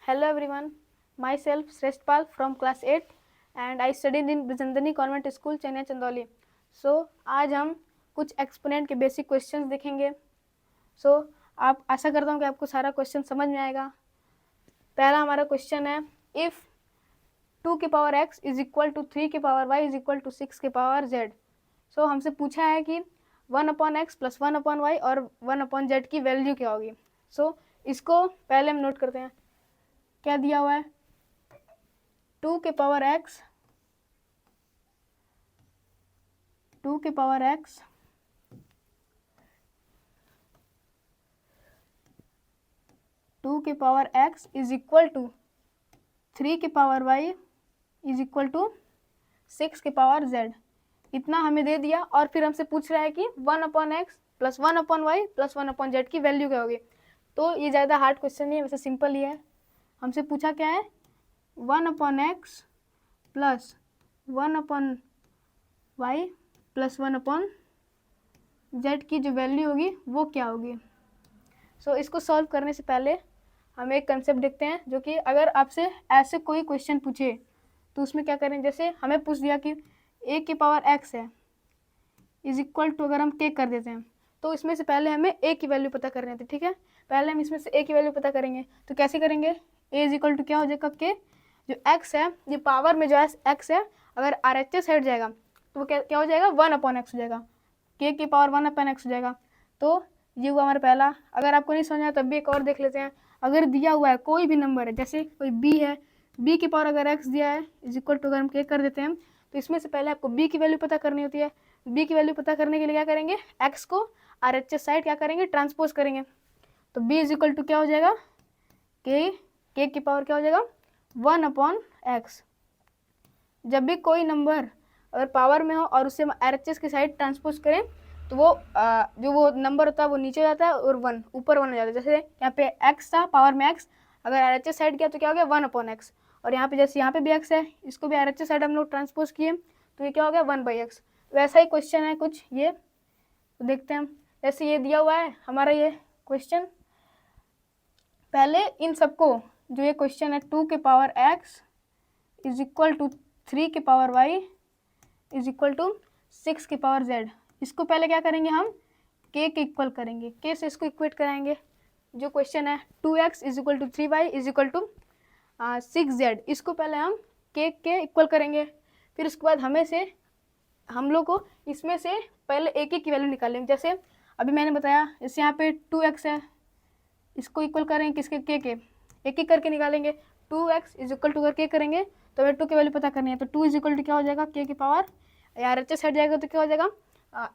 Hello everyone, myself Shrestpal from class 8 and I studied in Brijandani Convent School, Chennai Chandauli. आज हम कुछ exponent के basic questions देखेंगे. आप आशा करता हूँ कि आपको सारा क्वेश्चन समझ में आएगा. पहला हमारा क्वेश्चन है, इफ 2 की power x is equal to 3 की power y is equal to 6 की पावर z. हमसे पूछा है कि 1/x प्लस 1/y और 1/z की वैल्यू क्या होगी. इसको पहले हम नोट करते हैं. क्या दिया हुआ है, 2 की पावर x 2 की पावर x 2 की power x is equal to 3 की power y is equal to 6 की पावर z. इतना हमें दे दिया और फिर हमसे पूछ रहा है कि 1/x plus 1/y plus 1/z की वैल्यू क्या होगी. तो ये ज़्यादा हार्ड क्वेश्चन नहीं है, वैसे सिंपल ही है. हमसे पूछा क्या है, 1/x plus 1/y plus 1/z की जो वैल्यू होगी वो क्या होगी. इसको सॉल्व करने से पहले हम एक कंसेप्ट देखते हैं, जो कि अगर आपसे ऐसे कोई क्वेश्चन पूछे तो उसमें क्या करें. जैसे हमें पूछ दिया कि a की पावर x है इज इक्वल टू, अगर हम k कर देते हैं तो इसमें से पहले हमें a की वैल्यू पता करनी थी. ठीक है, पहले हम इसमें से a की वैल्यू पता करेंगे. तो कैसे करेंगे, a इज इक्वल टू क्या हो जाएगा, k. जो x है, ये पावर में जो x है, अगर RHS हट जाएगा तो वो क्या हो जाएगा, 1/x हो जाएगा. k की पावर 1/x हो जाएगा. तो ये हुआ हमारा पहला. अगर आपको नहीं समझ आया तब भी एक और देख लेते हैं. अगर दिया हुआ है कोई भी नंबर है, जैसे कोई b है, b की पावर अगर x दिया है इज इक्वल टू, अगर हम k कर देते हैं तो इसमें से पहले आपको b की वैल्यू पता करनी होती है. b की वैल्यू पता करने के लिए क्या करेंगे, x को RHS साइड क्या करेंगे, ट्रांसपोज करेंगे. तो b इज इक्वल टू क्या हो जाएगा, k की पावर क्या हो जाएगा, 1/x. जब भी कोई नंबर अगर पावर में हो और उससे RHS की साइड ट्रांसपोज करें तो वो जो वो नंबर होता है वो नीचे जाता है और 1 ऊपर 1 हो जाता है. जैसे यहाँ पे x था, पावर में x, अगर RHS साइड किया तो क्या हो गया, 1/x. और यहाँ पे जैसे यहाँ पे भी x है, इसको भी RHS साइड हम लोग ट्रांसपोज किए तो ये क्या हो गया, 1/x. वैसा ही क्वेश्चन है कुछ ये, तो देखते हैं हम. जैसे ये दिया हुआ है हमारा ये क्वेश्चन, पहले इन सबको, जो ये क्वेश्चन है 2 के power x is equal to 3 के power y is equal to 6 की पावर z, इसको पहले क्या करेंगे, हम k के इक्वल करेंगे. k से इसको इक्वेट कराएंगे. जो क्वेश्चन है 2x is equal to 3y is equal to 6z, इसको पहले हम k के इक्वल करेंगे. फिर उसके बाद हम लोग को इसमें से पहले एक की वैल्यू निकालेंगे. जैसे अभी मैंने बताया, जैसे यहाँ पे 2x है, इसको इक्वल करेंगे किसके, k के, एक करके निकालेंगे. 2x इज इक्वल टू अगर k करेंगे तो हमें 2 की वैल्यू पता करनी है. तो 2 इज इक्वल टू क्या हो जाएगा, k की पावर, RHS हट जाएगा तो क्या हो जाएगा,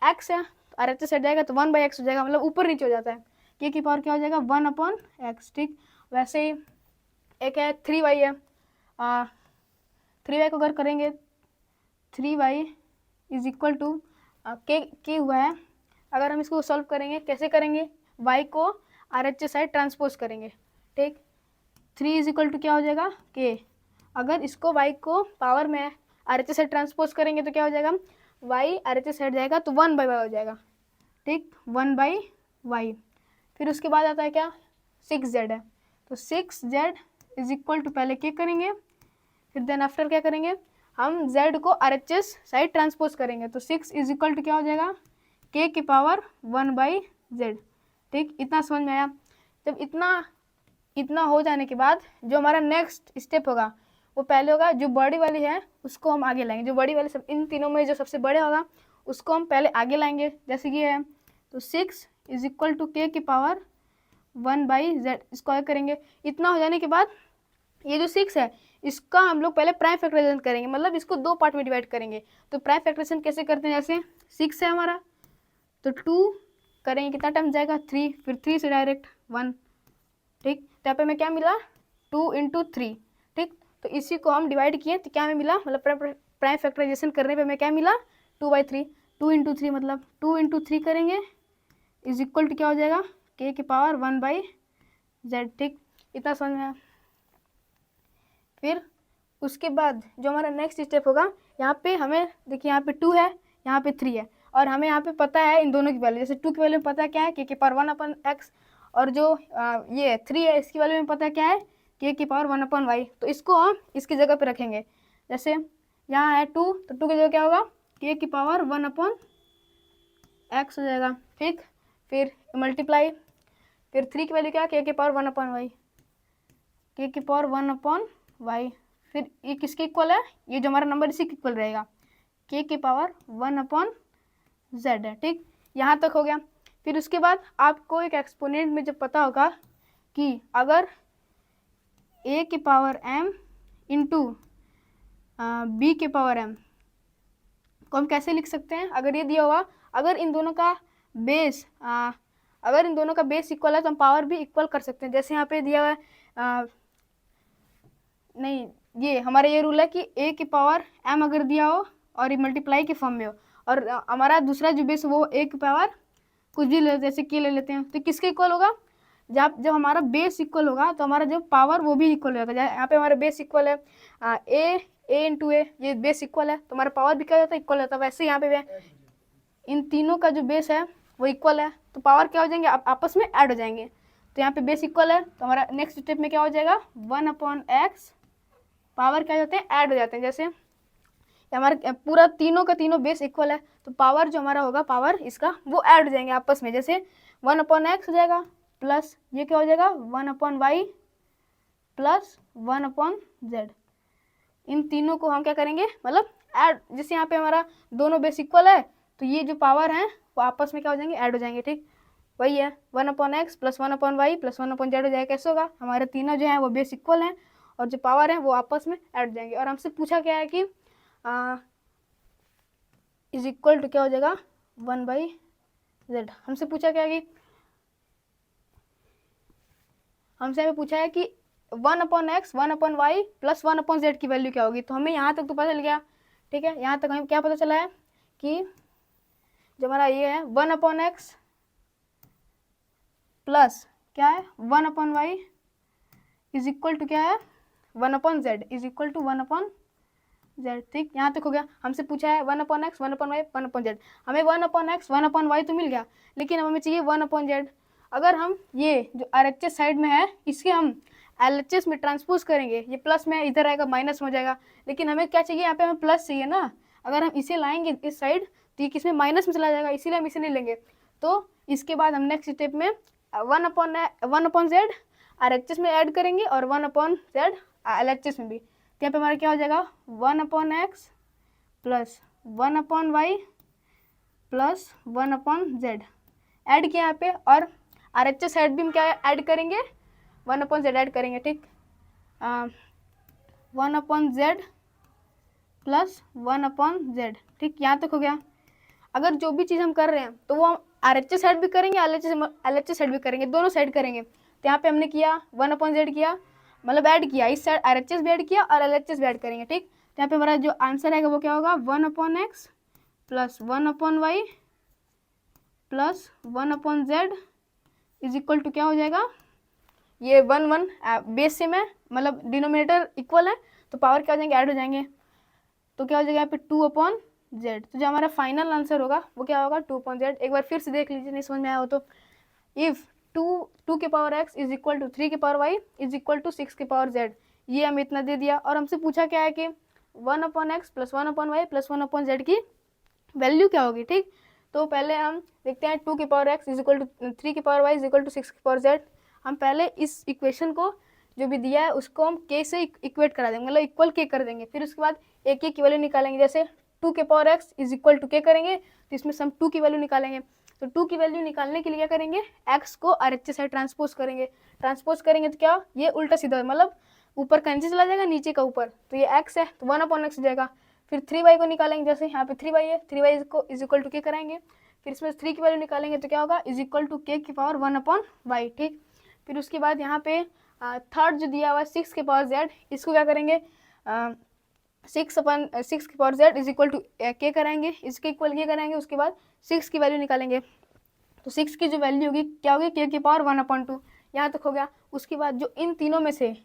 x है, RHS हट जाएगा तो 1/x हो जाएगा, मतलब ऊपर नीचे हो जाता है. k की पावर क्या हो जाएगा, 1/x. ठीक, वैसे ही एक है 3y है, 3y को अगर करेंगे 3y is equal to k हुआ है. अगर हम इसको सॉल्व करेंगे, कैसे करेंगे, y को RHS साइड ट्रांसपोज करेंगे. ठीक, 3 इज इक्वल टू क्या हो जाएगा, k. अगर इसको y को पावर में RHS साइड ट्रांसपोज करेंगे तो क्या हो जाएगा, y RHS हट जाएगा तो 1/y हो जाएगा. ठीक, 1/y. फिर उसके बाद आता है क्या, 6z है, तो 6z इज इक्वल टू, पहले k करेंगे, फिर देन आफ्टर क्या करेंगे, हम z को RHS साइड ट्रांसपोज करेंगे. तो 6 इज इक्वल टू क्या हो जाएगा, k की पावर 1/z. ठीक, इतना समझ में आया. जब इतना हो जाने के बाद जो हमारा नेक्स्ट स्टेप होगा वो पहले होगा, जो बड़ी वाली है उसको हम आगे लाएंगे. जो बड़ी वाली सब, इन तीनों में जो सबसे बड़े होगा उसको हम पहले आगे लाएंगे. जैसे कि है, तो 6 इज इक्वल टू k की पावर 1/z, इसको आगे करेंगे. इतना हो जाने के बाद ये जो 6 है इसका हम लोग पहले प्राइम फैक्टराइजेशन करेंगे, मतलब इसको 2 पार्ट में डिवाइड करेंगे. तो प्राइम फैक्टराइजेशन कैसे करते हैं, जैसे 6 है हमारा तो 2 करेंगे, कितना टाइम जाएगा, 3, फिर 3 से डायरेक्ट 1. ठीक, तो यहाँ पे हमें क्या मिला, 2 × 3. ठीक, तो इसी को हम डिवाइड किए तो क्या हमें मिला, मतलब प्राइम फैक्टराइजेशन करने पे हमें क्या मिला, 2/3. 2 × 3 मतलब 2 × 3 करेंगे इज इक्वल टू क्या हो जाएगा, k की पावर 1/z. ठीक, इतना समझ में आया. फिर उसके बाद जो हमारा नेक्स्ट स्टेप होगा, यहाँ पे हमें देखिए, यहाँ पे 2 है, यहाँ पे 3 है, और हमें यहाँ पे पता है इन दोनों की वैल्यू. जैसे 2 की वैल्यू पता है क्या है, k की पावर 1/x, और जो ये 3 है इसकी वैल्यू में पता है क्या है, के की पावर 1/y। तो इसको हम इसकी जगह पे रखेंगे, जैसे यहाँ है 2, तो 2 की जगह क्या होगा, के की पावर 1/x हो जाएगा, ठीक। फिर मल्टीप्लाई, फिर 3 की वैल्यू क्या है, के की पावर 1/y, के की पावर 1/y। फिर ये किसके इक्वल है, ये जो हमारा नंबर इसी के इक्वल रहेगा, के की पावर 1/z है, ठीक। यहाँ तक हो गया। फिर उसके बाद आपको एक एक्सपोनेंट में जब पता होगा कि अगर a की पावर m इंटू बी के पावर m को हम कैसे लिख सकते हैं, अगर ये दिया हुआ, अगर इन दोनों का बेस इक्वल है तो हम पावर भी इक्वल कर सकते हैं। जैसे यहाँ पे दिया हुआ है नहीं, ये हमारा ये रूल है कि a की पावर m अगर दिया हो और ये मल्टीप्लाई के फॉर्म में हो, और हमारा दूसरा जो बेस वो a की पावर कुछ भी ले, जैसे k ले लेते हैं, तो किसके इक्वल होगा, जब हमारा बेस इक्वल होगा तो हमारा जो पावर वो भी इक्वल होगा। यहाँ पे हमारा बेस इक्वल है a इंटू ए, ये बेस इक्वल है तो हमारा पावर भी क्या होता है, इक्वल होता है। वैसे यहाँ पे इन तीनों का जो बेस है वो इक्वल है तो पावर क्या हो जाएंगे, आपस में ऐड हो जाएंगे। तो यहाँ पे बेस इक्वल है तो हमारा नेक्स्ट स्टेप में क्या हो जाएगा, 1/x, पावर क्या हो जाते हैं, ऐड हो जाते हैं। जैसे हमारा पूरा तीनों का तीनों बेस इक्वल है तो पावर जो हमारा होगा, पावर इसका वो ऐड हो जाएंगे आपस में। जैसे 1/x हो जाएगा प्लस ये क्या हो जाएगा 1/y प्लस 1/z। इन तीनों को हम क्या करेंगे, मतलब ऐड, जैसे यहाँ पे हमारा दोनों बेस इक्वल है तो ये जो पावर है वो आपस में क्या हो जाएंगे, ऐड हो जाएंगे, ठीक। वही है 1/x plus 1/y plus 1/z हो जाएगा। कैसे होगा, हमारे तीनों जो है वो बेस इक्वल हैं और जो पावर है वो आपस में ऐड हो जाएंगे। और हमसे पूछा क्या है कि इज इक्वल टू क्या हो जाएगा 1/z। हमसे पूछा क्या है कि हमसे हमें पूछा है कि 1/x 1/y प्लस 1/z की वैल्यू क्या होगी। तो हमें यहाँ तक तो पता चल गया, ठीक है। यहाँ तक हमें क्या पता चला है कि जो हमारा ये है 1/x प्लस क्या है 1/y इज इक्वल टू क्या है 1/z is equal to 1/z, ठीक। यहाँ तक हो गया। हमसे पूछा है 1/x 1/y 1/z, हमें 1/x 1/y तो मिल गया, लेकिन हमें चाहिए 1/z। अगर हम ये जो RHS साइड में है इसके हम LHS में ट्रांसपोज करेंगे, ये प्लस में इधर आएगा माइनस में हो जाएगा, लेकिन हमें क्या चाहिए, यहाँ पे हमें प्लस चाहिए ना। अगर हम इसे लाएंगे इस साइड तो ये किसमें माइनस में चला जाएगा, इसीलिए हम इसे नहीं लेंगे। तो इसके बाद हम नेक्स्ट स्टेप में 1/z RHS में ऐड करेंगे और 1/z LHS में भी। तो यहाँ पे हमारा क्या हो जाएगा 1/x plus 1/y plus 1/z add किया यहाँ पे, और RHS साइड भी हम क्या ऐड करेंगे 1/z ऐड करेंगे, ठीक। 1/z प्लस 1/z, ठीक। यहाँ तक हो गया। अगर जो भी चीज़ हम कर रहे हैं तो वो हम RHS साइड भी करेंगे, LHS साइड भी करेंगे, दोनों साइड करेंगे। तो यहाँ पे हमने किया 1/z किया, मतलब ऐड किया, इस साइड RHS भी ऐड किया और LHS भी ऐड करेंगे, ठीक। तो यहाँ पे हमारा जो आंसर आएगा वो क्या होगा 1/x plus 1/y plus 1/z is equal to क्या हो जाएगा, ये 1 बेस सेम है, मतलब डिनोमिनेटर इक्वल है तो पावर क्या हो जाएंगे, ऐड हो जाएंगे। तो क्या हो जाएगा यहाँ पे 2/z। तो जो हमारा फाइनल आंसर होगा वो क्या होगा 2/z। एक बार फिर से देख लीजिए, नहीं समझ में आया हो तो। इफ़ 2 के power x is equal to 3 के power y is equal to 6 के पावर z, ये हमें इतना दे दिया। और हमसे पूछा क्या है कि 1/x plus 1/y plus 1/z की वैल्यू क्या होगी, ठीक। तो पहले हम देखते हैं 2 के power x is equal to 3 के power y is equal to 6 के पावर z। हम पहले इस इक्वेशन को जो भी दिया है उसको हम k से इक्वेट करा देंगे, मतलब इक्वल k कर देंगे। फिर उसके बाद एक की वैल्यू निकालेंगे, जैसे 2 के power x is equal to k करेंगे तो इसमें से हम 2 की वैल्यू निकालेंगे। तो 2 की वैल्यू निकालने के लिए क्या करेंगे, x को RHS साइड ट्रांसपोज करेंगे तो क्या, ये उल्टा सीधा, मतलब ऊपर का नीचे चला जाएगा, नीचे का ऊपर। तो ये x है तो 1/x हो जाएगा। फिर 3y को निकालेंगे, जैसे यहाँ पे 3y है, 3y को इज इक्वल टू k कराएंगे। फिर इसमें 3 की वैल्यू निकालेंगे तो क्या होगा इज इक्वल टू k की पावर 1/y, ठीक। फिर उसके बाद यहाँ पे थर्ड जो दिया हुआ है 6 के पावर z, इसको क्या करेंगे 6 के power z is equal to k कराएंगे, इसके इक्वल k कराएंगे। उसके बाद 6 की वैल्यू निकालेंगे तो 6 की जो वैल्यू होगी क्या होगी k की पावर 1/2। यहाँ तक हो गया। उसके बाद जो इन तीनों में से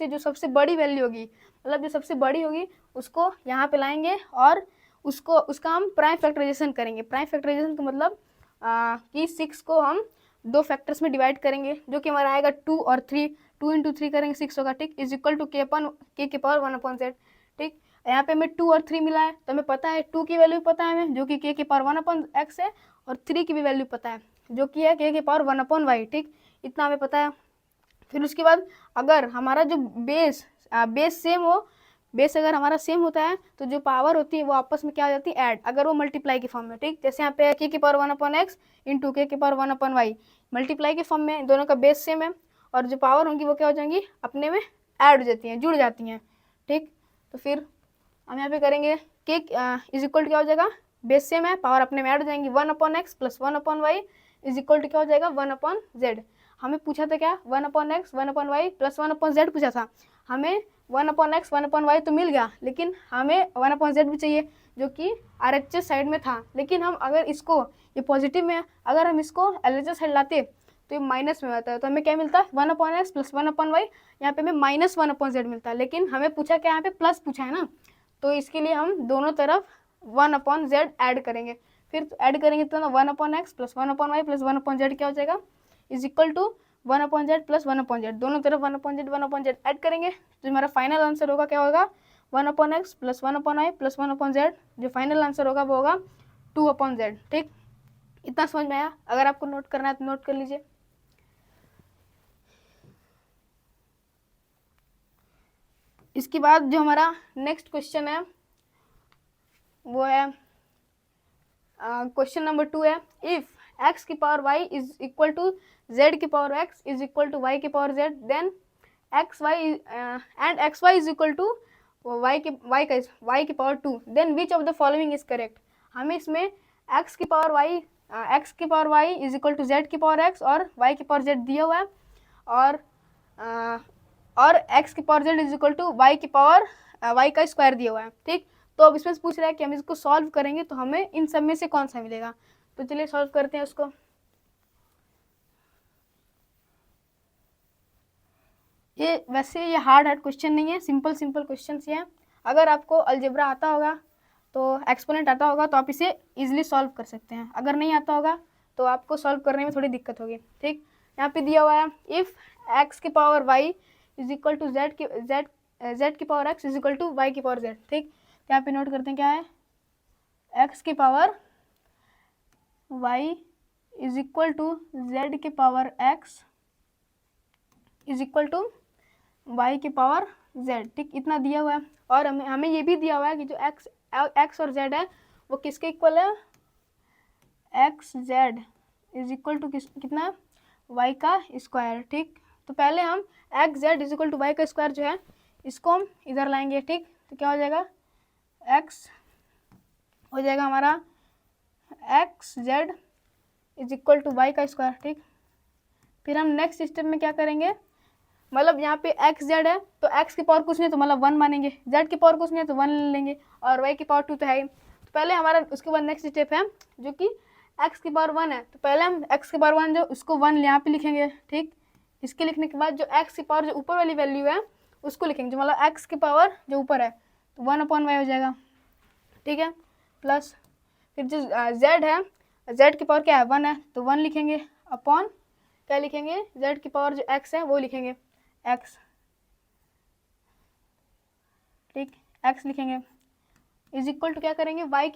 जो सबसे बड़ी वैल्यू होगी, मतलब जो सबसे बड़ी होगी उसको यहाँ पे लाएंगे और उसका हम प्राइम फैक्टराइजेशन करेंगे। प्राइम फैक्टराइजेशन का मतलब कि 6 को हम 2 फैक्टर्स में डिवाइड करेंगे, जो कि हमारा आएगा 2 और 3। 2 इंटू 3 करेंगे 6 होगा, ठीक, इज इक्वल टू के की पावर 1/z, ठीक। यहाँ पे हमें 2 और 3 मिला है, तो हमें पता है 2 की वैल्यू पता है हमें, जो कि के की पावर 1/x है, और 3 की भी वैल्यू पता है, जो कि है के की पावर 1/y, ठीक, इतना हमें पता है। फिर उसके बाद अगर हमारा जो बेस सेम हो, बेस अगर हमारा सेम होता है तो जो पावर होती है वो आपस में क्या हो जाती है, ऐड, अगर वो मल्टीप्लाई के फॉर्म में, ठीक। जैसे यहाँ पे के की पावर 1/x इंटू के की पावर 1/y, मल्टीप्लाई के फॉर्म में, दोनों का बेस सेम है, और जो पावर होंगी वो क्या हो जाएंगी, अपने में ऐड हो जाती हैं, जुड़ जाती हैं, ठीक। तो फिर हम यहाँ पे करेंगे के इज इक्वल टू क्या हो जाएगा, बेस सेम है, पावर अपने में ऐड हो जाएंगी, 1/x plus 1/y is equal to क्या हो जाएगा, 1/z। हमें पूछा था क्या, 1/x 1/y प्लस 1/z पूछा था, हमें 1/x 1/y तो मिल गया, लेकिन हमें 1/z भी चाहिए, जो कि RHS साइड में था। लेकिन हम अगर इसको, ये पॉजिटिव में, अगर हम इसको LHS साइड लाते तो ये माइनस में आता है, तो हमें क्या मिलता है, 1/x प्लस 1/y, यहाँ पे हमें -1/z मिलता है, लेकिन हमें पूछा क्या, यहाँ पे प्लस पूछा है ना, तो इसके लिए हम दोनों तरफ 1/z ऐड करेंगे। फिर ऐड करेंगे तो 1/x plus 1/y plus 1/z क्या हो जाएगा, is equal to 1/z plus 1/z, दोनों तरफ 1/z ऐड करेंगे, तो हमारा फाइनल आंसर होगा क्या होगा, 1/x plus 1/y plus 1/z, जो फाइनल आंसर होगा वो होगा 2/z, ठीक। इतना समझ में आया? अगर आपको नोट करना है तो नोट कर लीजिए। इसके बाद जो हमारा नेक्स्ट क्वेश्चन है वो है क्वेश्चन नंबर 2 है, इफ x की power y is equal to z की power x is equal to y की power z, then x y is equal to y की power 2, then which of the following is correct. हमें इसमें x की power y is equal to z की power x और y की power z दिया हुआ है, और x की power z is equal to y की पावर y का स्क्वायर दिया हुआ है, ठीक। तो अब इसमें पूछ रहा है कि हम इसको सॉल्व करेंगे तो हमें इन सब में से कौन सा मिलेगा, तो चलिए सॉल्व करते हैं उसको। वैसे ये हार्ड क्वेश्चन नहीं है, सिंपल क्वेश्चन ही है। अगर आपको अलजेब्रा आता होगा तो एक्सपोनेंट आता होगा तो आप इसे इजीली सॉल्व कर सकते हैं, अगर नहीं आता होगा तो आपको सॉल्व करने में थोड़ी दिक्कत होगी, ठीक। यहाँ पे दिया हुआ है इफ़ x की power y is equal to z की power x is equal to y की पावर z, ठीक। तो यहाँ पे नोट करते हैं क्या है, x की power y is equal to z की power x is equal to y की पावर z, ठीक, इतना दिया हुआ है। और हमें ये भी दिया हुआ है कि जो x और z है वो किसके इक्वल है, x z is equal to कितना, y का स्क्वायर, ठीक। तो पहले हम x z is equal to y का स्क्वायर जो है इसको हम इधर लाएंगे, ठीक। तो क्या हो जाएगा, x हो जाएगा हमारा x z is equal to y का स्क्वायर, ठीक। फिर हम नेक्स्ट स्टेप में क्या करेंगे, मतलब यहाँ पे x z है तो x की पावर कुछ नहीं तो मतलब 1 मानेंगे, z की पावर कुछ नहीं तो 1 ले लेंगे, और y की पावर 2 तो है ही। तो पहले हमारा उसके बाद नेक्स्ट स्टेप है जो कि x की पावर 1 है, तो पहले हम x की पावर 1 जो उसको 1 यहाँ पे लिखेंगे, ठीक। इसके लिखने के बाद जो x की पावर जो ऊपर वाली वैल्यू है उसको लिखेंगे, जो मतलब x की पावर जो ऊपर है, तो 1/y हो जाएगा, ठीक है। प्लस फिर जो z है, z की पावर क्या है, 1 है, तो 1 लिखेंगे, अपॉन क्या लिखेंगे, z की पावर जो x है वो लिखेंगे x, ठीक, x लिखेंगे, इज इक्वल टू क्या करेंगे, y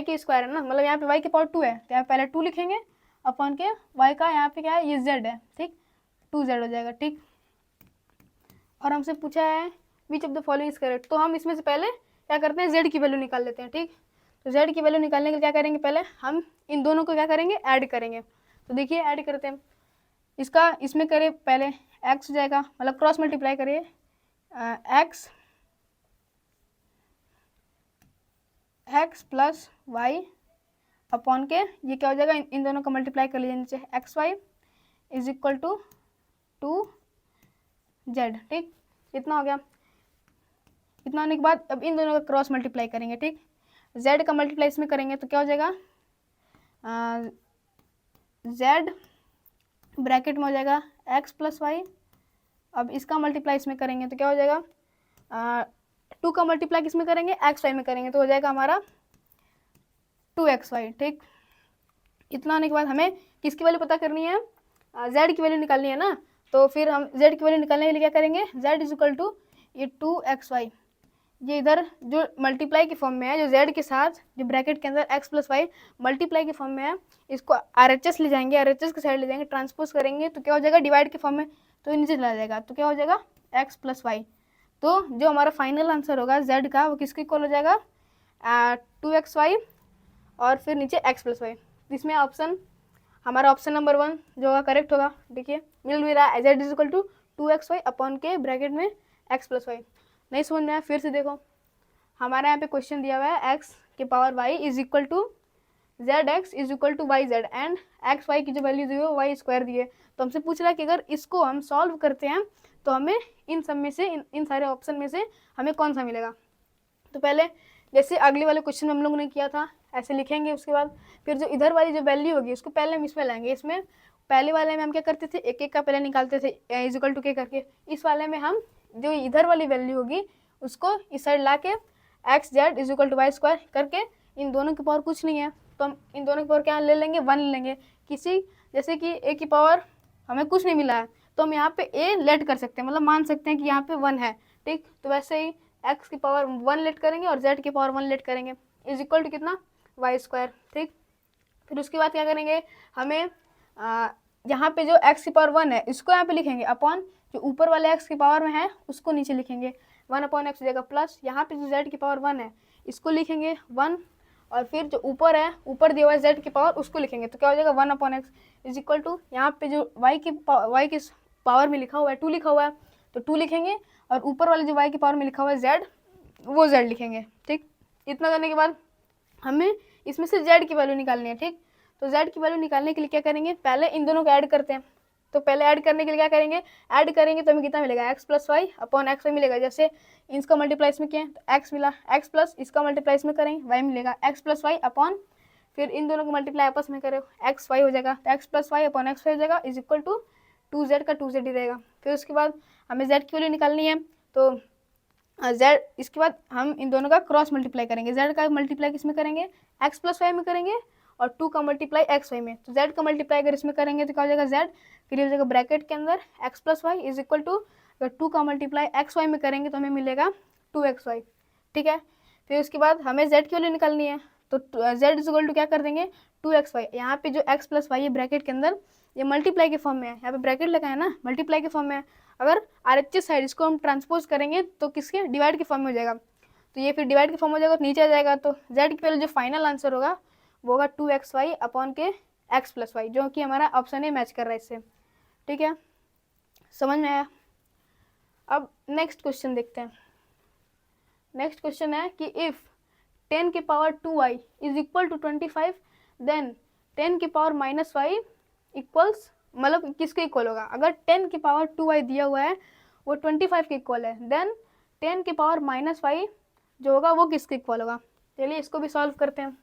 के स्क्वायर है ना, मतलब यहाँ पे y की पावर 2 है तो यहाँ पहले 2 लिखेंगे, अपॉन के y का यहाँ पे क्या है, ये z है, ठीक, 2z हो जाएगा, ठीक। और हमसे पूछा है विच of the following is correct, तो हम इसमें से पहले क्या करते हैं, z की वैल्यू निकाल लेते हैं, ठीक। तो z की वैल्यू निकालने के लिए क्या करेंगे, पहले हम इन दोनों को क्या करेंगे, ऐड करेंगे। तो देखिए ऐड करते हैं, इसका इसमें करें पहले x हो जाएगा, मतलब क्रॉस मल्टीप्लाई करिए, x प्लस y अपॉन के ये क्या हो जाएगा, इन दोनों का मल्टीप्लाई कर लीजिए नीचे, xy is equal to 2z, ठीक, इतना हो गया। इतना होने के बाद अब इन दोनों का क्रॉस मल्टीप्लाई करेंगे, ठीक। z का मल्टीप्लाई इसमें करेंगे तो क्या हो जाएगा, z ब्रैकेट में हो जाएगा x प्लस वाई, अब इसका मल्टीप्लाई इसमें करेंगे तो क्या हो जाएगा, 2 का मल्टीप्लाई किसमें करेंगे, एक्स वाई में करेंगे, तो हो जाएगा हमारा 2xy, ठीक। इतना होने के बाद हमें किसकी वैल्यू पता करनी है, z की वैल्यू निकालनी है ना, तो फिर हम z की वैल्यू निकालने के लिए क्या करेंगे, z इज इक्वल टू ये 2xy, ये इधर जो मल्टीप्लाई के फॉर्म में है, जो z के साथ जो ब्रैकेट के अंदर x प्लस वाई मल्टीप्लाई के फॉर्म में है, इसको RHS ले जाएंगे, RHS के साइड ले जाएंगे, ट्रांसपोज करेंगे तो क्या हो जाएगा, डिवाइड के फॉर्म में, तो ये नीचे चला जाएगा, तो क्या हो जाएगा x प्लस वाई। तो जो हमारा फाइनल आंसर होगा z का वो किसके इक्वल हो जाएगा, 2xy और फिर नीचे x प्लस वाई। इसमें ऑप्शन हमारा ऑप्शन नंबर 1 जो होगा करेक्ट होगा। देखिए मिल भी रहा है, z is equal to 2xy upon के ब्रैकेट में x प्लस वाई। नहीं समझ में आया फिर से देखो, हमारे यहाँ पे क्वेश्चन दिया हुआ है x के power y is equal to zx is equal to yz and x y की जो वैल्यू दी है वो y स्क्वायर दी है। तो हमसे पूछ रहा है कि अगर इसको हम सॉल्व करते हैं तो हमें इन सब में से इन सारे ऑप्शन में से हमें कौन सा मिलेगा। तो पहले जैसे अगले वाले क्वेश्चन में हम लोगों ने किया था ऐसे लिखेंगे, उसके बाद फिर जो इधर वाली जो वैल्यू होगी उसको पहले हम इसमें लाएंगे। इसमें पहले वाले में हम क्या करते थे, एक एक का पहले निकालते थे इज इक्वल टू के करके। इस वाले में हम जो इधर वाली वैल्यू होगी उसको इस साइड ला के x z is equal to y square करके, इन दोनों की पावर कुछ नहीं है तो हम इन दोनों की पावर क्या ले लेंगे, 1 ले लेंगे। किसी जैसे कि ए की पावर हमें कुछ नहीं मिला है तो हम यहाँ पे ए लेट कर सकते हैं, मतलब मान सकते हैं कि यहाँ पे 1 है, ठीक। तो वैसे ही एक्स की पावर 1 लेट करेंगे और जेड की पावर 1 लेट करेंगे, इज इक्वल टू कितना, वाई स्क्वायर, ठीक। फिर उसके बाद क्या करेंगे, हमें यहाँ पे जो x की पावर 1 है इसको यहाँ पे लिखेंगे अपॉन जो ऊपर वाले x की पावर में है उसको नीचे लिखेंगे, 1 अपॉन एक्स हो जाएगा प्लस यहाँ पे जो z की पावर 1 है इसको लिखेंगे 1 और फिर जो ऊपर है, ऊपर दिया हुआ है z की पावर उसको लिखेंगे, तो क्या हो जाएगा 1 upon x is equal to यहाँ पे जो y की पावर में लिखा हुआ है 2 लिखा हुआ है तो 2 लिखेंगे और ऊपर वाले जो y की पावर में लिखा हुआ है z वो z लिखेंगे, ठीक। इतना करने के बाद हमें इसमें से z की वैल्यू निकालनी है, ठीक। तो z की वैल्यू निकालने के लिए क्या करेंगे, पहले इन दोनों को ऐड करते हैं। तो पहले ऐड करने के लिए क्या करेंगे, ऐड करेंगे तो हमें कितना मिलेगा, x plus y upon x y मिलेगा। जैसे इसका मल्टीप्लाई इसमें किया तो x मिला, x प्लस इसका मल्टीप्लाई इसमें करेंगे y मिलेगा, x प्लस वाई अपॉन फिर इन दोनों को मल्टीप्लाई आपस में करें एक्स वाई हो जाएगा, तो x plus y upon x y हो जाएगा इज इक्वल टू 2z का 2z ही रहेगा। फिर उसके बाद हमें z की वैल्यू निकालनी है तो z, इसके बाद हम इन दोनों का क्रॉस मल्टीप्लाई करेंगे, z का मल्टीप्लाई किसमें करेंगे, x प्लस वाई में करेंगे और 2 का मल्टीप्लाई एक्स वाई में। तो z का मल्टीप्लाई अगर इसमें करेंगे तो क्या हो जाएगा z, फिर हो जाएगा ब्रैकेट के अंदर x plus y is equal to, अगर 2 का मल्टीप्लाई एक्स वाई में करेंगे तो हमें मिलेगा 2xy, ठीक है। फिर उसके बाद हमें z की वैल्यू निकालनी है तो z इज इक्वल टू क्या कर देंगे 2xy, यहाँ पे जो x प्लस वाई है ब्रैकेट के अंदर ये मल्टीप्लाई के फॉर्म में है, यहाँ पे ब्रैकेट लगा है ना, मल्टीप्लाई के फॉर्म में है। अगर RHS साइड इसको हम ट्रांसपोज करेंगे तो किसके, डिवाइड के फॉर्म में हो जाएगा, तो ये फिर डिवाइड के फॉर्म हो जाएगा तो नीचे आ जाएगा। तो z की वैल्यू जो फाइनल आंसर होगा वो होगा 2xy अपॉन के x प्लस वाई, जो कि हमारा ऑप्शन ए मैच कर रहा है इससे, ठीक है। समझ में आया। अब नेक्स्ट क्वेश्चन देखते हैं। नेक्स्ट क्वेश्चन है कि इफ़ 10 की power 2y is equal to 25 then 10 की पावर माइनस वाई इक्वल्स, मतलब किसके इक्वल होगा। अगर 10 की पावर 2y दिया हुआ है वो 25 के इक्वल है, देन 10 की पावर माइनस वाई जो होगा वो किसके इक्वल होगा। चलिए इसको भी सॉल्व करते हैं,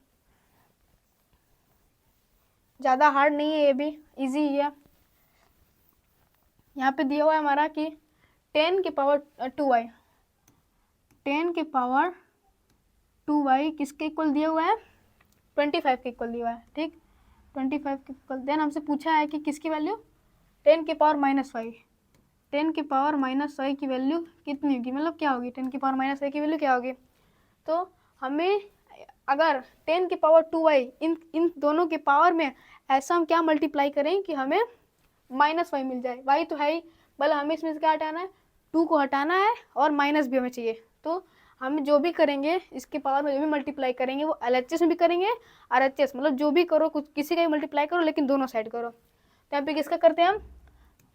ज़्यादा हार्ड नहीं है, ये भी इजी ही है। यहाँ पे दिया हुआ है हमारा कि 10 की पावर 2y, 10 की पावर 2y किसके इक्वल दिया हुआ है, 25 के इक्वल दिया हुआ है, ठीक, 25 के इक्वल। देन हमसे पूछा है कि किसकी वैल्यू, 10 की पावर माइनस वाई, 10 की पावर माइनस वाई की वैल्यू कितनी होगी, मतलब क्या होगी, 10 की पावर माइनस वाई की वैल्यू क्या होगी। तो हमें अगर 10 की पावर 2y इन दोनों के पावर में ऐसा हम क्या मल्टीप्लाई करें कि हमें माइनस वाई मिल जाए, वाई तो है ही, मतलब हमें इसमें से क्या हटाना है, 2 को हटाना है और माइनस भी हमें चाहिए। तो हम जो भी करेंगे इसके पावर में जो भी मल्टीप्लाई करेंगे वो LHS में भी करेंगे, RHS मतलब जो भी करो कुछ किसी का भी मल्टीप्लाई करो लेकिन दोनों साइड करो। तो यहाँ पे किसका करते हैं हम,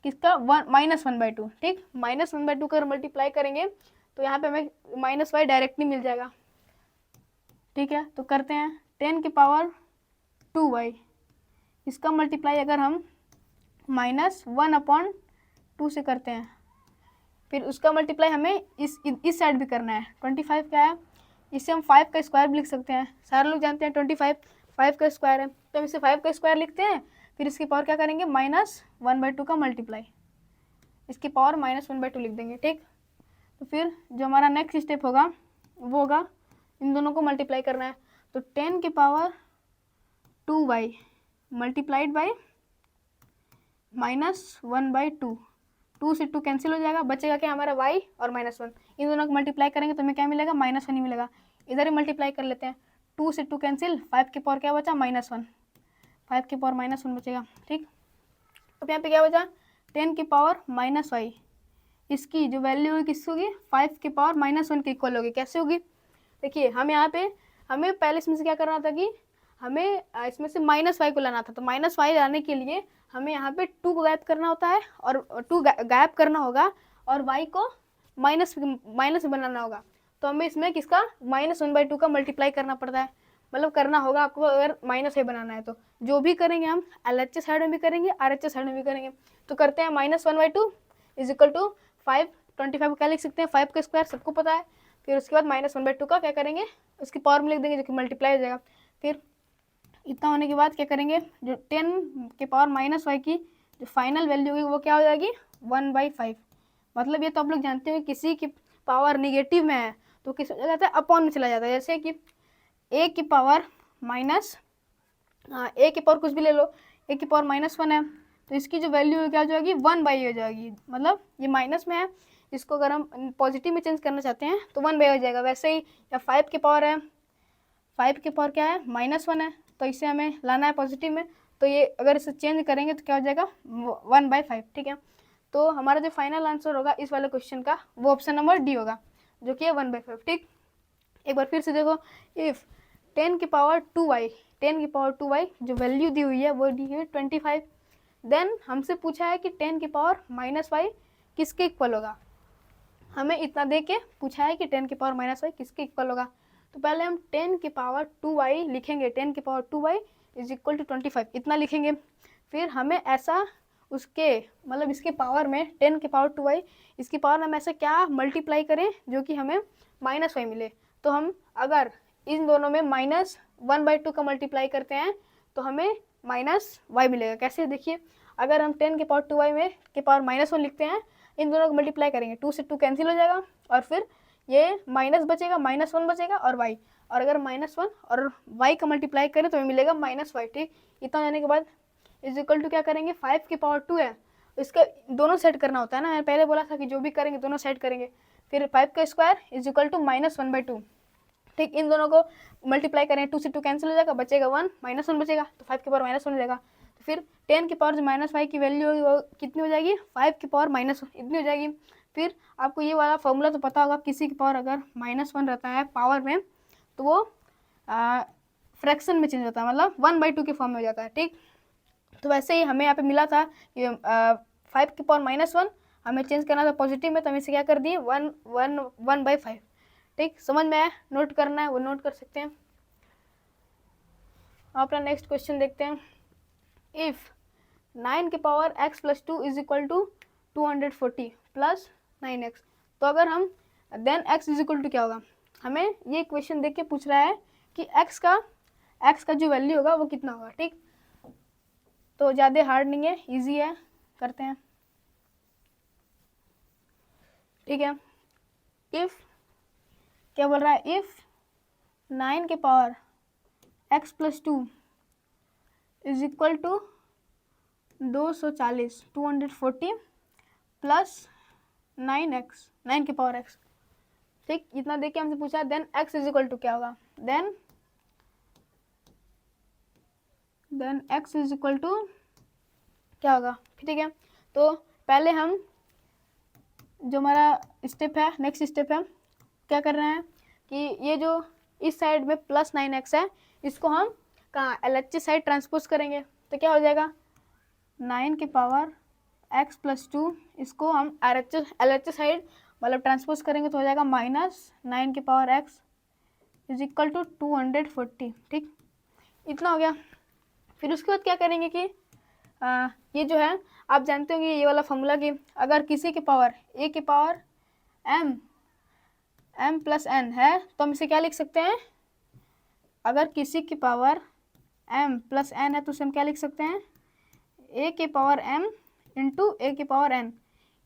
किसका, -1/2, ठीक, -1/2 कर मल्टीप्लाई करेंगे तो यहाँ पे हमें माइनस वाई डायरेक्टली मिल जाएगा, ठीक है। तो करते हैं 10 की पावर 2y, इसका मल्टीप्लाई अगर हम -1/2 से करते हैं, फिर उसका मल्टीप्लाई हमें इस साइड भी करना है। 25 क्या है, इससे हम 5 का स्क्वायर भी लिख सकते हैं, सारे लोग जानते हैं 25 5 का स्क्वायर है, तो हम इसे 5 का स्क्वायर लिखते हैं। फिर इसकी पावर क्या करेंगे, -1/2 का मल्टीप्लाई, इसकी पावर -1/2 लिख देंगे, ठीक। तो फिर जो हमारा नेक्स्ट स्टेप होगा वो होगा इन दोनों को मल्टीप्लाई करना है। तो 10 की पावर 2y मल्टीप्लाइड बाई -1/2 2 से 2 कैंसिल हो जाएगा, बचेगा क्या हमारा y और -1। इन दोनों को मल्टीप्लाई करेंगे तो हमें क्या मिलेगा, -1 ही मिलेगा। इधर ही मल्टीप्लाई कर लेते हैं, 2 से 2 कैंसिल, 5 के पावर क्या बचा, -1, 5 के पावर -1 बचेगा। ठीक, अब यहाँ पे क्या बचा, 10 की पावर -y, इसकी जो वैल्यू होगी किसकी होगी, 5 के पावर -1 के इक्वल होगी। कैसे होगी, देखिए हम यहाँ पे हमें पहले इसमें से क्या करना था कि हमें इसमें से -y को लाना था, तो -y लाने के लिए हमें यहाँ पे 2 को गायब करना होता है और 2 गायब करना होगा और y को माइनस बनाना होगा। तो हमें इसमें किसका -1/2 का मल्टीप्लाई करना पड़ता है, मतलब करना होगा आपको अगर -a बनाना है तो। जो भी करेंगे हम LHS साइड में भी करेंगे, RHS साइड में भी करेंगे। तो करते हैं -1/2 इज इक्वल टू 5, 25 को क्या लिख सकते हैं, 5 का स्क्वायर सबको पता है। फिर उसके बाद -1/2 का क्या करेंगे, उसकी पावर में लिख देंगे जो कि मल्टीप्लाई हो जाएगा। फिर इतना होने के बाद क्या करेंगे, जो 10 के पावर -y की जो फाइनल वैल्यू होगी वो क्या हो जाएगी, 1/5। मतलब ये तो आप लोग जानते हो किसी की पावर निगेटिव में है तो किस हो जाता है, अपॉन में चला जाता है। जैसे कि a की पावर a की पावर कुछ भी ले लो, a की पावर -1 है तो इसकी जो वैल्यू क्या हो जाएगी, 1/a हो जाएगी। मतलब ये माइनस में है, इसको अगर हम पॉजिटिव में चेंज करना चाहते हैं तो 1/a हो जाएगा। वैसे ही या 5 की पावर है, 5 की पावर क्या है, -1 है, तो इसे हमें लाना है पॉजिटिव में, तो ये अगर इसे चेंज करेंगे तो क्या हो जाएगा, 1/5। ठीक है, तो हमारा जो फाइनल आंसर होगा इस वाले क्वेश्चन का वो ऑप्शन नंबर डी होगा, जो कि है 1/5। ठीक, एक बार फिर से देखो, इफ़ 10 की पावर 2y, 10 की पावर 2y जो वैल्यू दी हुई है वो दी है 25। देन हमसे पूछा है कि 10 की पावर -y किसके इक्वल होगा, हमें इतना दे के पूछा है कि 10 की पावर -y किसके इक्वल होगा। तो पहले हम 10 की पावर 2y लिखेंगे, 10 की power 2y is equal to 25 इतना लिखेंगे। फिर हमें ऐसा उसके मतलब इसके पावर में 10 की पावर 2y, इसकी पावर में हम ऐसा क्या मल्टीप्लाई करें जो कि हमें -y मिले। तो हम अगर इन दोनों में -1/2 का मल्टीप्लाई करते हैं तो हमें -y मिलेगा। कैसे, देखिए अगर हम 10 की पावर 2y में के पावर -1 लिखते हैं, इन दोनों को मल्टीप्लाई करेंगे, 2 से 2 कैंसिल हो जाएगा और फिर ये माइनस बचेगा, -1 बचेगा और y, और अगर -1 और y का मल्टीप्लाई करें तो हमें मिलेगा -y। ठीक, इतना जाने के बाद इज इक्वल टू क्या करेंगे, 5 की पावर 2 है, इसका दोनों सेट करना होता है ना, मैंने पहले बोला था कि जो भी करेंगे दोनों सेट करेंगे। फिर 5 का स्क्वायर इज इक्वल टू -1/2। ठीक, इन दोनों को मल्टीप्लाई करें, 2 से 2 कैंसिल हो जाएगा, बचेगा 1, -1 बचेगा, तो 5 की पावर -1 हो जाएगा। तो फिर 10 की पावर जो -y की वैल्यू होगी वो कितनी हो जाएगी, 5 की पावर -1 इतनी हो जाएगी। फिर आपको ये वाला फॉर्मूला तो पता होगा, किसी की पावर अगर -1 रहता है पावर में तो वो फ्रैक्शन में चेंज होता है, मतलब 1/2 के फॉर्म में हो जाता है। ठीक, तो वैसे ही हमें यहाँ पे मिला था कि 5 की पावर -1 हमें चेंज करना था पॉजिटिव में, तो हम इसे क्या कर दिए 1/5। ठीक, समझ में आया, नोट करना है वो नोट कर सकते हैं। अपना नेक्स्ट क्वेश्चन देखते हैं। इफ़ 9 की power x + 2 is equal to 240 + 9x, तो अगर हम then x is equal to क्या होगा, हमें ये क्वेश्चन देख के पूछ रहा है कि x का जो वैल्यू होगा वो कितना होगा। ठीक, तो ज़्यादा हार्ड नहीं है, इजी है, करते हैं। ठीक है, इफ़ क्या बोल रहा है, इफ़ 9 की power x + 2 is equal to 240 + 9x, 9 की पावर x। ठीक, इतना देख के हमसे पूछा है then x is equal to क्या होगा, then x is equal to क्या होगा। ठीक है, तो पहले हम जो हमारा स्टेप है, नेक्स्ट स्टेप है, क्या कर रहे हैं कि ये जो इस साइड में +9x है इसको हम कहाँ LHS साइड ट्रांसपोज करेंगे, तो क्या हो जाएगा 9 की पावर x + 2, इसको हम LHS साइड मतलब ट्रांसपोज करेंगे तो हो जाएगा -9 की power x is equal to 240। ठीक, इतना हो गया। फिर उसके बाद क्या करेंगे कि ये जो है आप जानते होंगे ये वाला फॉर्मूला कि अगर किसी की पावर a की पावर m + n है तो हम इसे क्या लिख सकते हैं, अगर किसी की पावर m + n है तो उसे हम क्या लिख सकते हैं, a की पावर m × a की पावर n।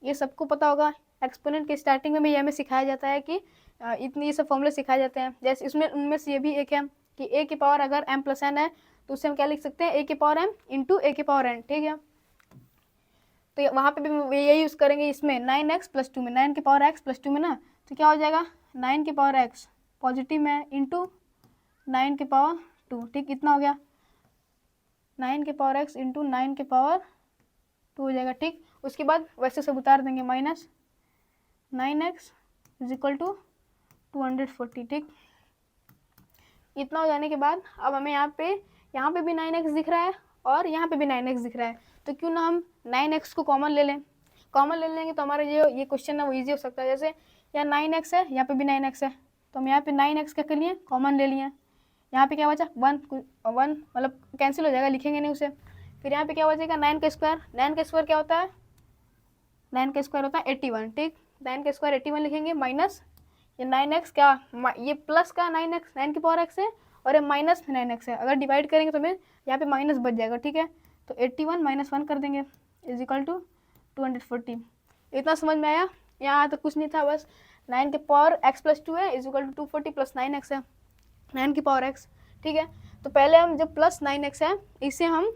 ये सबको पता होगा, एक्सपोनेंट के स्टार्टिंग में भी हमें सिखाया जाता है कि इतने ये सब फॉर्मूले सिखाए जाते हैं। जैसे इसमें उनमें से ये भी एक है कि a की पावर अगर m + n है तो उससे हम क्या लिख सकते हैं, a की पावर m × a की पावर n। ठीक है, तो वहाँ पे भी यही यूज़ करेंगे इसमें 9x प्लस 2 में, 9 की पावर x प्लस 2 में ना, तो क्या हो जाएगा 9 की पावर x पॉजिटिव में इंटू 9 की पावर 2, ठीक, इतना हो गया 9 की पावर x इंटू 9 की पावर 2 हो जाएगा, ठीक। उसके बाद वैसे सब उतार देंगे, minus 9x is equal to 240, ठीक। इतना हो जाने के बाद अब हमें यहाँ पे भी 9x दिख रहा है और यहाँ पे भी 9x दिख रहा है, तो क्यों ना हम 9x को कॉमन ले लें। कॉमन ले लेंगे तो हमारा ये क्वेश्चन है वो ईजी हो सकता है। जैसे यहाँ 9x है, यहाँ पे भी 9x है, तो हम यहाँ पे 9x क्या कर लिए, कॉमन ले लिए। यहाँ पे क्या बचा 1 मतलब कैंसिल हो जाएगा, लिखेंगे नहीं उसे। फिर यहाँ पे क्या बचेगा 9 का स्क्वायर, 9 का स्क्वायर क्या होता है, 9 का स्क्वायर होता है 81, ठीक। 9 का स्क्वायर 81 लिखेंगे, माइनस ये 9x क्या, ये प्लस का 9x 9 की पावर x है और ये माइनस 9x है। अगर डिवाइड करेंगे तो हमें यहाँ पे माइनस बच जाएगा, ठीक है। तो 81 माइनस 1 कर देंगे इज इक्वल टू 240। इतना समझ में आया? यहाँ तक कुछ नहीं था, बस 9 की पावर x प्लस 2 है is equal to 240 plus 9x है, 9 की पावर x, ठीक है। तो पहले हम जब प्लस 9x है इसे हम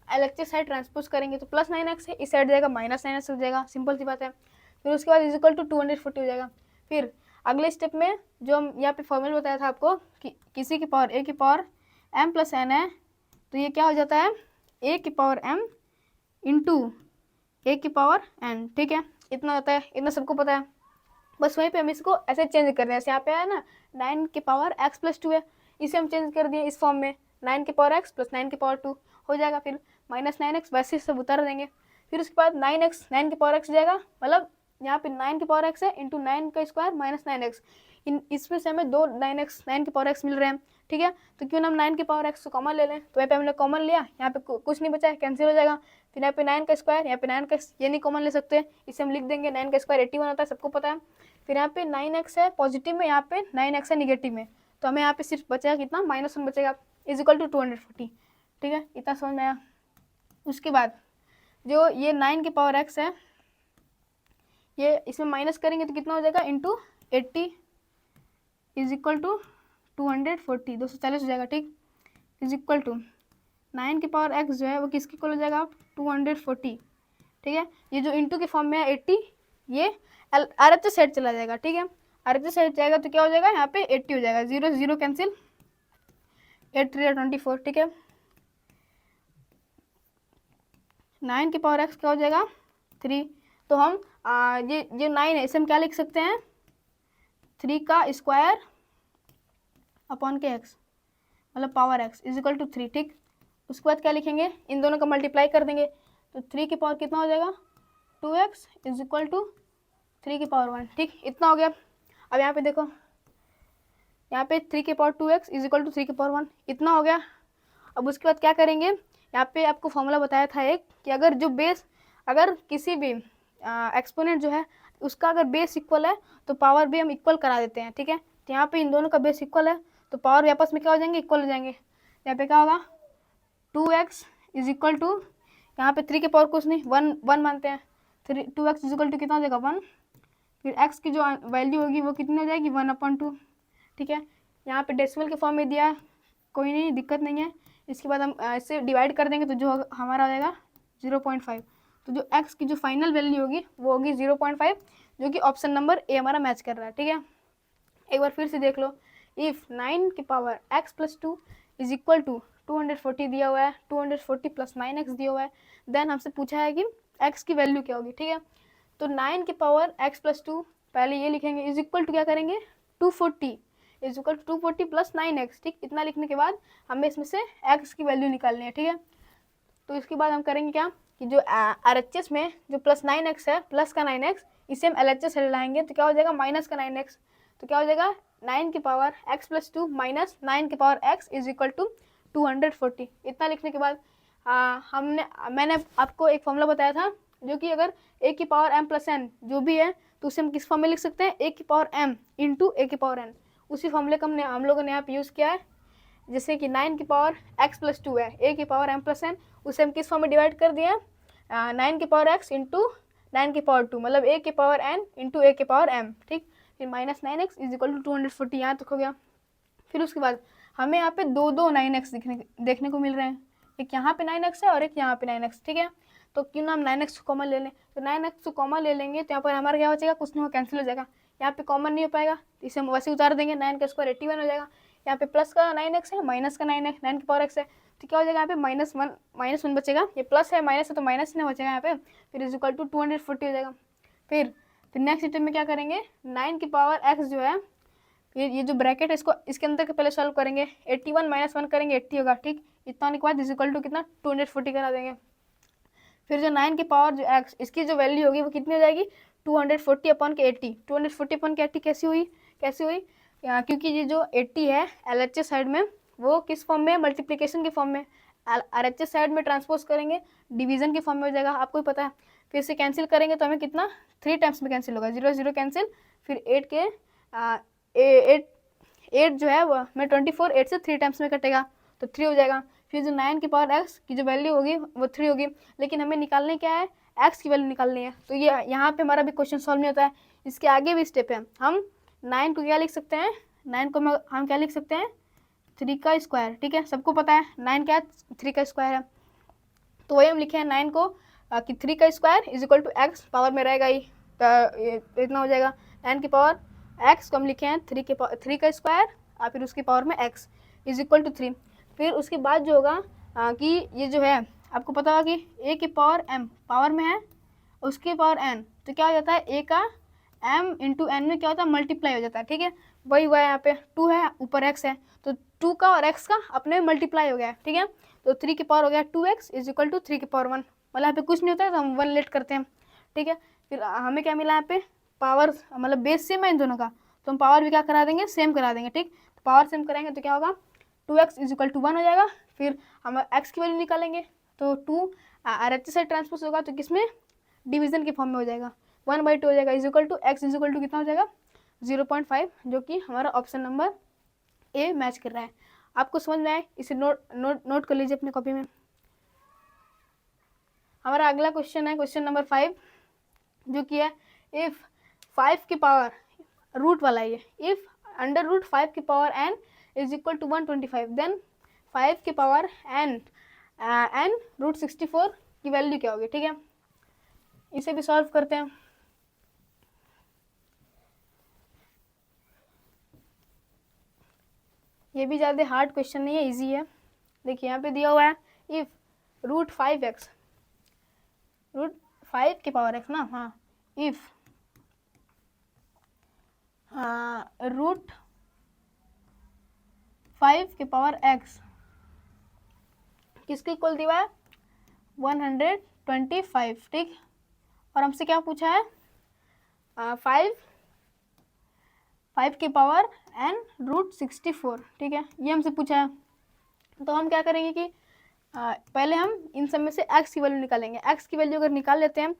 एलएचएस साइड ट्रांसपोज करेंगे, तो प्लस 9x है, इस साइड जाएगा माइनस 9x हो जाएगा, सिंपल सी बात है। फिर उसके बाद इज इक्वल टू 240 हो जाएगा। फिर अगले स्टेप में जो हम यहाँ पे फॉर्मूला बताया था आपको कि किसी की पावर a की पावर m प्लस n है, तो ये क्या हो जाता है a की पावर m इंटू a की पावर n, ठीक है। इतना होता है, इतना सबको पता है। बस वहीं पे हम इसको ऐसे चेंज कर रहे हैं, जैसे यहाँ पे है ना 9 की पावर x प्लस 2 है, इसे हम चेंज कर दिए इस फॉर्म में, 9 की पावर x प्लस 9 की पावर 2 हो जाएगा। फिर माइनस 9x वैसे सब उतार देंगे। फिर उसके बाद 9x 9 की पावर x जाएगा, मतलब यहाँ पे 9 की पावर x है इंटू 9 का स्क्वायर माइनस 9x, इसमें से हमें दो 9x 9 की पावर x मिल रहे हैं, ठीक है। तो क्यों ना हम 9 की पावर x को कॉमन ले लें, तो यहाँ पे हमने कॉमन लिया, यहाँ पे कुछ नहीं बचा है, कैंसिल हो जाएगा। फिर यहाँ पे 9 का स्क्वायर, यहाँ पे 9 का, ये नहीं कॉमन ले सकते, इसे हम लिख देंगे 9 का स्क्वायर 81 होता है, सबको पता है। फिर यहाँ पे 9x है पॉजिटिव में, यहाँ पे 9x है निगेटिव में, तो हमें यहाँ पे सिर्फ बचेगा कितना, -1 बचेगा इज इक्वल टू 240, ठीक है। इतना समझ में आया? उसके बाद जो ये 9 की पावर x है, ये इसमें माइनस करेंगे तो कितना हो जाएगा, इंटू 80 इज इक्वल टू 240, 240 हो जाएगा, ठीक। इज इक्वल टू 9 की पावर x जो है वो किसके इक्वल हो जाएगा, 240, ठीक है। ये जो इंटू के फॉर्म में है 80, ये RHS साइड चला जाएगा, ठीक है। RHS साइड जाएगा तो क्या हो जाएगा, यहाँ पे 80 हो जाएगा, 0 0 कैंसिल, 8 3 24, ठीक है। 9 की पावर x क्या हो जाएगा 3, तो हम ये 9 है, इसे हम क्या लिख सकते हैं, 3 का स्क्वायर अपॉन के x, मतलब power x is equal to 3, ठीक। उसके बाद क्या लिखेंगे, इन दोनों का मल्टीप्लाई कर देंगे, तो 3 की पावर कितना हो जाएगा 2x इज इक्वल टू 3 की पावर 1, ठीक। इतना हो गया। अब यहाँ पे देखो, यहाँ पे 3 की power 2x is equal to 3 की पावर 1, इतना हो गया। अब उसके बाद क्या करेंगे, यहाँ पे आपको फॉर्मूला बताया था एक कि अगर जो बेस, अगर किसी भी एक्सपोनेंट जो है उसका अगर बेस इक्वल है तो पावर भी हम इक्वल करा देते हैं, ठीक है। तो यहाँ पे इन दोनों का बेस इक्वल है तो पावर भी आपस में क्या हो जाएंगे, इक्वल हो जाएंगे। यहाँ पे क्या होगा 2x इज इक्वल टू, यहाँ पे 3 के पावर कुछ नहीं, 1 मानते हैं, 2x इज इक्वल टू कितना हो जाएगा 1। फिर x की जो वैल्यू होगी वो कितनी हो जाएगी 1/2, ठीक है। यहाँ पे डेसिमल के फॉर्म में दिया है, कोई नहीं, दिक्कत नहीं है। इसके बाद हम इससे डिवाइड कर देंगे तो जो हमारा आ जाएगा 0.5, तो जो x की जो फाइनल वैल्यू होगी वो होगी 0.5, जो कि ऑप्शन नंबर ए हमारा मैच कर रहा है, ठीक है। एक बार फिर से देख लो, इफ़ 9 की power x plus 2 is equal to 240 दिया हुआ है, 240 प्लस 9x दिया हुआ है, देन हमसे पूछा है कि x की वैल्यू क्या होगी, ठीक है। तो 9 की पावर x प्लस 2 पहले ये लिखेंगे इज इक्वल टू क्या करेंगे 240 is equal to 240 plus 9x, ठीक। इतना लिखने के बाद हमें इसमें से x की वैल्यू निकालनी है, ठीक है। तो इसके बाद हम करेंगे क्या कि जो RHS में जो प्लस 9x है, प्लस का 9x, इसे हम LHS से लाएंगे तो क्या हो जाएगा माइनस का 9x, तो क्या हो जाएगा 9 की पावर x प्लस 2 माइनस 9 की power x is equal to 240। इतना लिखने के बाद मैंने आपको एक फॉर्मूला बताया था जो कि अगर a की पावर m प्लस n जो भी है तो उसे हम किस फॉर्म में लिख सकते हैं, a की पावर m इंटू a की पावर n। उसी फॉर्मूले का हम लोगों ने यहाँ पे यूज़ किया है। जैसे कि 9 की पावर x प्लस 2 है, a की पावर m प्लस n, उसे हम किस फॉर्म में डिवाइड कर दिए 9 की पावर x इंटू 9 की पावर 2, मतलब a की पावर n इंटू a की पावर m, ठीक। फिर minus 9x is equal to 240, यहाँ तक हो गया। फिर उसके बाद हमें यहाँ पे दो 9x देखने को मिल रहे हैं, एक यहाँ पे 9x है और एक यहाँ पे 9x, ठीक है। तो क्यों ना हम 9x को कॉमन ले लें। तो 9x को कॉमन ले लेंगे तो यहाँ पर हमारा क्या बचेगा, कुछ नहीं हो, कैंसिल हो जाएगा। यहाँ पे कॉमन नहीं हो पाएगा तो इसे हम वैसे उतार देंगे, 9 का स्क्वायर 81 हो जाएगा। यहाँ पे प्लस का 9x है, माइनस का 9 है, 9 की पावर x है, तो क्या हो जाएगा यहाँ पे -1 बचेगा। ये प्लस है माइनस है तो माइनस ही ना बचेगा यहाँ पे, फिर इज इक्वल टू 240 हो जाएगा। फिर नेक्स्ट स्टेप में क्या करेंगे, 9 की पावर x जो है, ये जो ब्रैकेट है इसको इसके अंदर के पहले सॉल्व करेंगे। 81 - 1 करेंगे 80 होगा, ठीक। इतना होने के बाद इज इक्वल टू कितना 240 करा देंगे। फिर जो 9 की पावर जो x, इसकी जो वैल्यू होगी वो कितनी हो जाएगी, 240 अपॉन के 80। 240 अपॉन के 80 कैसी हुई, क्योंकि ये जो 80 है LHS साइड में वो किस फॉर्म में है, मल्टीप्लिकेशन के फॉर्म में। RHS साइड में ट्रांसपोज करेंगे डिवीजन के फॉर्म में हो जाएगा, आपको ही पता है। फिर से कैंसिल करेंगे तो हमें कितना 3 टाइम्स में कैंसिल होगा, 0 0 कैंसिल। फिर 8 के 8 जो है वो मैं 24 8 से 3 टाइम्स में कटेगा तो 3 हो जाएगा। फिर जो 9 की पावर x की जो वैल्यू होगी वो 3 होगी, लेकिन हमें निकालने क्या है, x की वैल्यू निकालनी है। तो ये यहाँ पे हमारा भी क्वेश्चन सॉल्व नहीं होता है, इसके आगे भी स्टेप है। हम 9 को क्या लिख सकते हैं, 9 को हम क्या लिख सकते हैं, 3 का स्क्वायर, ठीक है। सबको पता है 9 क्या है, 3 का स्क्वायर है, तो वही हम लिखे हैं 9 को कि 3 का square is equal to x, power में रहेगा ही तो इतना हो जाएगा। 9 की पावर x को हम लिखे हैं 3 का स्क्वायर और फिर उसकी पावर में x इज इक्वल टू 3। फिर उसके बाद जो होगा कि ये जो है आपको पता होगा कि a की पावर m पावर में है, उसकी पावर n, तो क्या हो जाता है a का m इंटू n में क्या होता है, मल्टीप्लाई हो जाता है, ठीक है। वही हुआ है, यहाँ पे 2 है ऊपर x है तो 2 का और x का अपने में मल्टीप्लाई हो गया है, ठीक है। तो 3 की पावर हो गया 2x इज इक्वल टू 3 की पावर 1, मतलब यहाँ पे कुछ नहीं होता है तो हम 1 लेट करते हैं, ठीक है। फिर हमें क्या मिला यहाँ पे, पावर मतलब बेस सेम है इन दोनों का, तो हम पावर भी क्या करा देंगे, सेम करा देंगे, ठीक। तो पावर सेम कराएंगे तो क्या होगा, 2x इज इक्वल टू 1 हो जाएगा। फिर हम x की वैल्यू निकालेंगे तो 2 RHS से ट्रांसपोज होगा तो किसमें, डिवीजन के फॉर्म में हो जाएगा, 1/2 हो जाएगा is equal to x is equal to कितना हो जाएगा 0.5, जो कि हमारा ऑप्शन नंबर ए मैच कर रहा है। आपको समझ में आए, इसे नोट कर लीजिए अपने कॉपी में। हमारा अगला क्वेश्चन है क्वेश्चन नंबर 5, जो कि है इफ 5 की पावर रूट वाला है, इफ अंडर रूट 5 की power n is equal to 125 then 5 की पावर n रूट 64 की वैल्यू क्या होगी, ठीक है। इसे भी सॉल्व करते हैं। ये भी ज़्यादा हार्ड क्वेश्चन नहीं है, इजी है। देखिए यहाँ पे दिया हुआ है इफ रूट 5x, रूट 5 की पावर x ना, हाँ, इफ रूट 5 की पावर x किसके इक्वल दिया है 125, ठीक। और हमसे क्या पूछा है, 5 की पावर n रूट 64, ठीक है, ये हमसे पूछा है। तो हम क्या करेंगे कि पहले हम इन सब में से x की वैल्यू निकालेंगे। x की वैल्यू अगर निकाल लेते हैं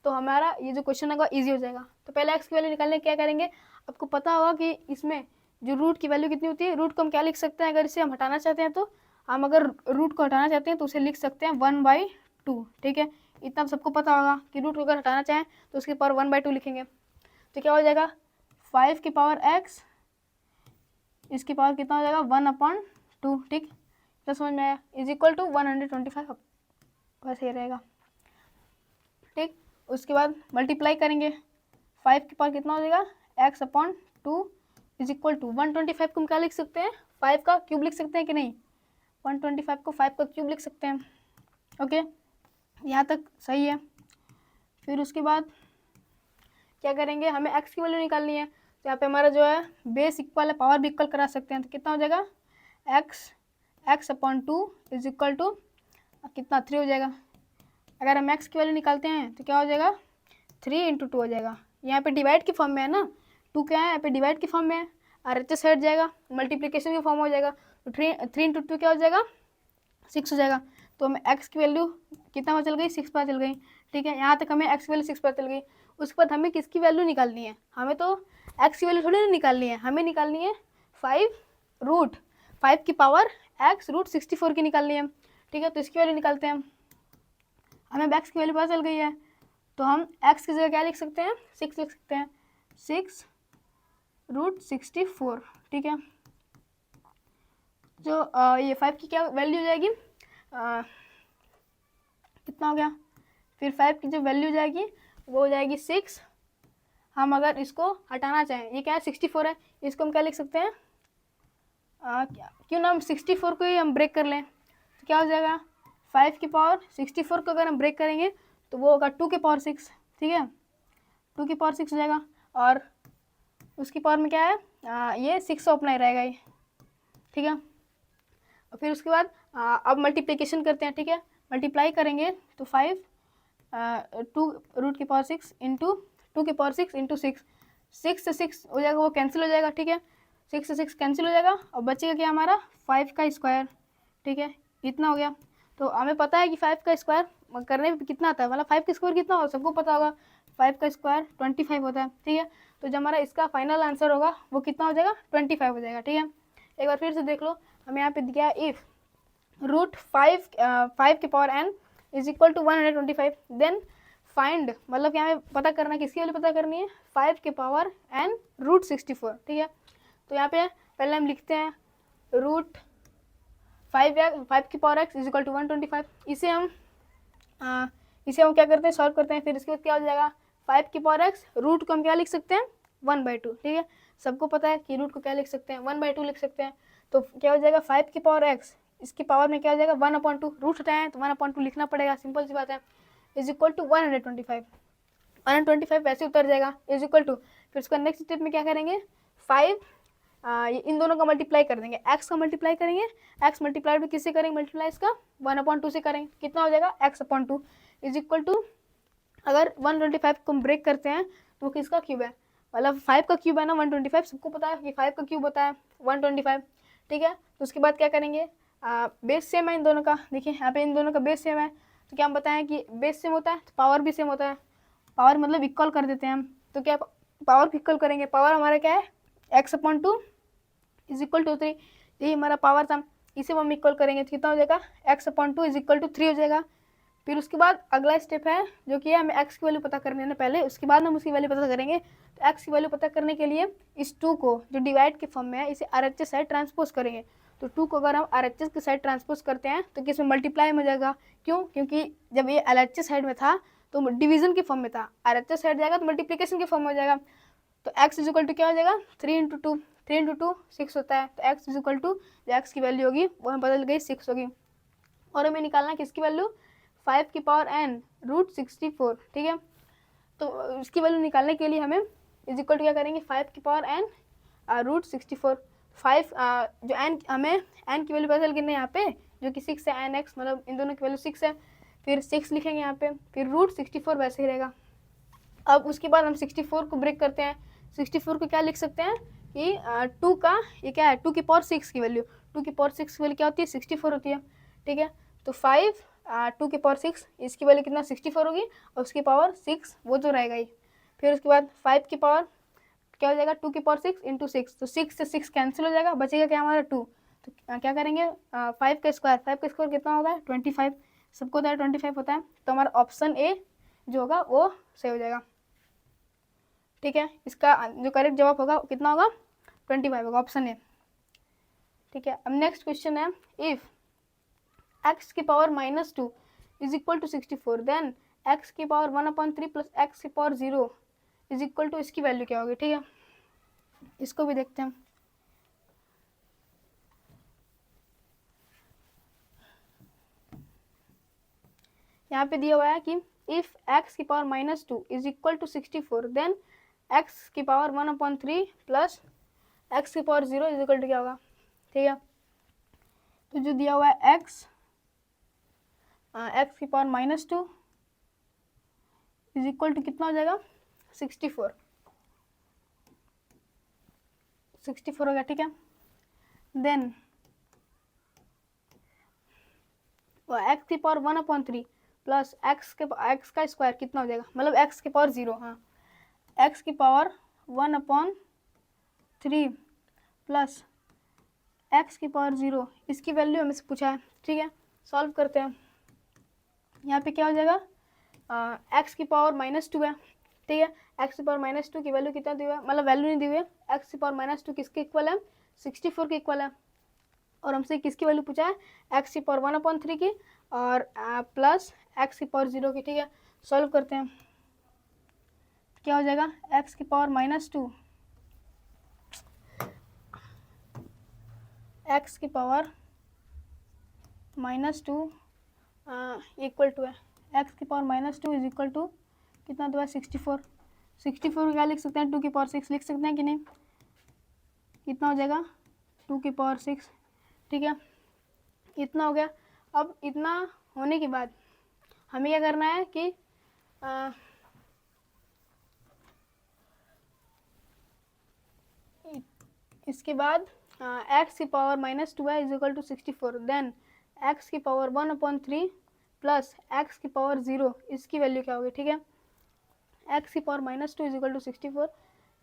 तो हमारा ये जो क्वेश्चन होगा ईजी हो जाएगा। तो पहले x की वैल्यू निकालने क्या करेंगे, आपको पता होगा कि इसमें जो रूट की वैल्यू कितनी होती है, रूट को हम क्या लिख सकते हैं, अगर इसे हम हटाना चाहते हैं तो हम अगर रूट को हटाना चाहते हैं तो उसे लिख सकते हैं 1/2, ठीक है। इतना सबको पता होगा कि रूट को अगर हटाना चाहें तो उसकी पावर 1/2 लिखेंगे। तो क्या हो जाएगा 5 की पावर x, इसकी पावर कितना हो जाएगा 1/2, ठीक। तो समझ में आया, इज इक्वल टू 125, वैसे ही रहेगा, ठीक। उसके बाद मल्टीप्लाई करेंगे, 5 की पावर कितना हो जाएगा x/2 इज इक्वल टू 125 को हम क्या लिख सकते हैं, 5 का क्यूब लिख सकते हैं कि नहीं, 125 को 5 का क्यूब लिख सकते हैं, ओके। यहाँ तक सही है। फिर उसके बाद क्या करेंगे, हमें x की वैल्यू निकालनी है। तो यहाँ पे हमारा जो है बेस इक्वल है, पावर भी इक्वल करा सकते हैं, तो कितना हो जाएगा x/2 इज इक्वल टू कितना 3 हो जाएगा। अगर हम x की वैल्यू निकालते हैं तो क्या हो जाएगा 3 × 2 हो जाएगा। यहाँ पे डिवाइड की फॉर्म में है ना, 2 क्या है यहाँ पे डिवाइड की फॉर्म में है, RHS हट जाएगा, मल्टीप्लिकेशन के फॉर्म हो जाएगा, तो 3 × 2 क्या हो जाएगा 6 हो जाएगा। तो हमें x की वैल्यू कितना पता चल गई, 6 पता चल गई, ठीक है। यहाँ तक हमें x की वैल्यू 6 पता चल गई। उसके बाद हमें किसकी वैल्यू निकालनी है, हमें तो x की वैल्यू थोड़ी ना निकालनी है, हमें निकालनी है 5 की पावर x रूट 64 की निकालनी है, ठीक है। तो इसकी वैल्यू निकालते हैं, हमें x की वैल्यू पता चल गई है, तो हम x की जगह क्या लिख सकते हैं 6 लिख सकते हैं, 6 रूट 64, ठीक है। जो ये 5 की क्या वैल्यू हो जाएगी, कितना हो गया फिर 5 की जो वैल्यू जाएगी वो हो जाएगी 6। हम अगर इसको हटाना चाहें, ये क्या है 64 है, इसको हम क्या लिख सकते हैं, क्यों ना हम 64 को ही हम ब्रेक कर लें, तो क्या हो जाएगा 5 की पावर 64 को अगर हम ब्रेक करेंगे तो वो होगा 2 की पावर 6, ठीक है, 2 की पावर 6 हो जाएगा। और उसकी पावर में क्या है, ये 6 अपना ही रहेगा ये, ठीक है। और फिर उसके बाद अब मल्टीप्लिकेशन करते हैं, ठीक है, मल्टीप्लाई करेंगे तो 5 2 रूट की पावर 6 इंटू 2 की पावर 6 इंटू 6, 6 से 6 हो जाएगा, वो कैंसिल हो जाएगा, ठीक है, 6 से 6 कैंसिल हो जाएगा और बचेगा क्या हमारा 5 का स्क्वायर, ठीक है, इतना हो गया। तो हमें पता है कि 5 का स्क्वायर करने में कितना आता है, मतलब 5 का स्क्वायर कितना होगा सबको पता होगा, 5 का स्क्वायर 25 होता है, ठीक है। तो जो हमारा इसका फाइनल आंसर होगा वो कितना हो जाएगा 25 हो जाएगा, ठीक है। एक बार फिर से देख लो, हमें यहाँ पे दिया इफ रूट 5 की power n is equal to 125, then find, मतलब कि हमें पता करना है, किसकी वैल्यू पता करनी है 5 की पावर n रूट 64, ठीक है। तो यहाँ पे पहले हम लिखते हैं रूट 5 की power x is equal to 125, इसे हम क्या करते हैं सॉल्व करते हैं, फिर इसके बाद क्या हो जाएगा 5 की पावर x, रूट को हम क्या लिख सकते हैं 1/2, ठीक है, सबको पता है कि रूट को क्या लिख सकते हैं 1/2 लिख सकते हैं। तो क्या हो जाएगा 5 की पावर x, इसकी पावर में क्या हो जाएगा 1/2, रूट हटाएं तो 1/2 लिखना पड़ेगा, सिंपल सी बात है, इज इक्वल टू 125 वैसे उतर जाएगा, इज इक्वल टू, फिर उसका नेक्स्ट स्टेप में क्या करेंगे 5 इन दोनों का मल्टीप्लाई कर देंगे, x का मल्टीप्लाई करेंगे, x मल्टीप्लाई भी किससे करेंगे मल्टीप्लाई इसका 1/2 से करेंगे, कितना हो जाएगा x/2 इज इक्वल टू, अगर 125 को हम ब्रेक करते हैं तो किसका क्यूब है, मतलब 5 का क्यूब है ना 125, सबको पता है कि 5 का क्यूब होता है 125, ठीक है। तो उसके बाद क्या करेंगे, बेस सेम है इन दोनों का, देखिए यहाँ पे इन दोनों का बेस सेम है, तो क्या हम बताएं कि बेस सेम होता है तो पावर भी सेम होता है, पावर मतलब इक्वल कर देते हैं हम, तो क्या पावर को इक्वल करेंगे, पावर हमारा क्या है x/2 इज इक्वल टू 3, यही हमारा पावर था, इसे हम इक्वल करेंगे तो कितना हो जाएगा x/2 इज इक्वल टू 3 हो जाएगा। फिर उसके बाद अगला स्टेप है जो कि हमें x की वैल्यू पता करनी है ना पहले, उसके बाद हम उसकी वैल्यू पता करेंगे। तो x की वैल्यू पता करने के लिए इस 2 को जो डिवाइड के फॉर्म में है इसे RHS साइड ट्रांसपोज करेंगे, तो 2 को अगर हम RHS की साइड ट्रांसपोज करते हैं तो किसमें मल्टीप्लाई हो जाएगा, क्यों, क्योंकि जब ये LHS साइड में था तो डिवीजन के फॉर्म में था, RHS साइड जाएगा तो मल्टीप्लिकेशन के फॉर्म में हो जाएगा। तो x इज इक्वल टू क्या हो जाएगा 3 × 2 6 होता है, तो x इज इक्वल टू जो x की वैल्यू होगी वो हमें बदल गई 6 होगी, और हमें निकालना है किसकी वैल्यू 5 की पावर n रूट 64, ठीक है। तो इसकी वैल्यू निकालने के लिए हमें इज इक्वल टू क्या करेंगे 5 की पावर n रूट 64, 5 जो n हमें n की वैल्यू पता चल गई ना यहाँ पे जो कि 6 है, n x मतलब इन दोनों की वैल्यू 6 है, फिर 6 लिखेंगे यहाँ पे, फिर रूट 64 वैसे ही रहेगा। अब उसके बाद हम 64 को ब्रेक करते हैं, 64 को क्या लिख सकते हैं कि 2 का ये क्या है 2 की पावर 6 की वैल्यू, 2 की पावर 6 की वैल्यू क्या होती है 64 होती है, ठीक है। तो 5 2 की पावर 6 इसकी वैल्यू कितना 64 होगी और उसकी पावर 6 वो तो रहेगा ही। फिर उसके बाद 5 की पावर क्या हो जाएगा 2 की पावर 6 इंटू 6, तो 6 से 6 कैंसिल हो जाएगा, बचेगा क्या हमारा 2, तो क्या करेंगे 5 का स्क्वायर कितना होगा 25, सबको होता है 25 होता है, तो हमारा ऑप्शन ए जो होगा वो सही हो जाएगा, ठीक है। इसका जो करेक्ट जवाब होगा कितना होगा 25 होगा, ऑप्शन ए, ठीक है। अब नेक्स्ट क्वेश्चन है इफ x की power -2 is equal to 64, then x की पावर 1/3 प्लस x की पावर 0 इज इक्वल टू, इसकी वैल्यू क्या होगी, ठीक है, इसको भी देखते हैं। यहाँ पे दिया हुआ है कि इफ x की power -2 is equal to 64, then x की पावर 1/3 प्लस x की पावर 0 इज इक्वल टू क्या होगा, ठीक है। तो जो दिया हुआ है x की पावर -2 इज इक्वल टू कितना हो जाएगा 64 हो गया, ठीक है। देन x की पावर 1/3 प्लस x का स्क्वायर कितना हो जाएगा, मतलब x की पावर 0, हाँ x की पावर 1/3 प्लस x की पावर 0, इसकी वैल्यू हमें से पूछा है, ठीक है। सॉल्व करते हैं, यहाँ पे क्या हो जाएगा x की पावर -2 है, ठीक है, x की पावर -2 की वैल्यू कितना दी हुआ है, मतलब वैल्यू नहीं दी हुई है, x की पावर -2 किसके इक्वल है 64 के इक्वल है, और हमसे किसकी वैल्यू पूछा है x की पावर 1/3 की और प्लस x की पावर 0 की, ठीक है। सॉल्व करते हैं, क्या हो जाएगा, एक्स की पावर -2, एक्स की पावर -2 इक्वल टू है, एक्स की पावर -2 इज इक्वल टू कितना दो है, 64। 64 क्या लिख सकते हैं, 2 की पावर 6 लिख सकते हैं कि नहीं, कितना हो जाएगा 2 की पावर 6, ठीक है, इतना हो गया। अब इतना होने के बाद हमें क्या करना है कि इसके बाद एक्स की पावर -2 है is equal to 64, then x की पावर 1/3 प्लस एक्स की पावर 0, इसकी वैल्यू क्या होगी, ठीक है, एक्स की power -2 is equal to 64,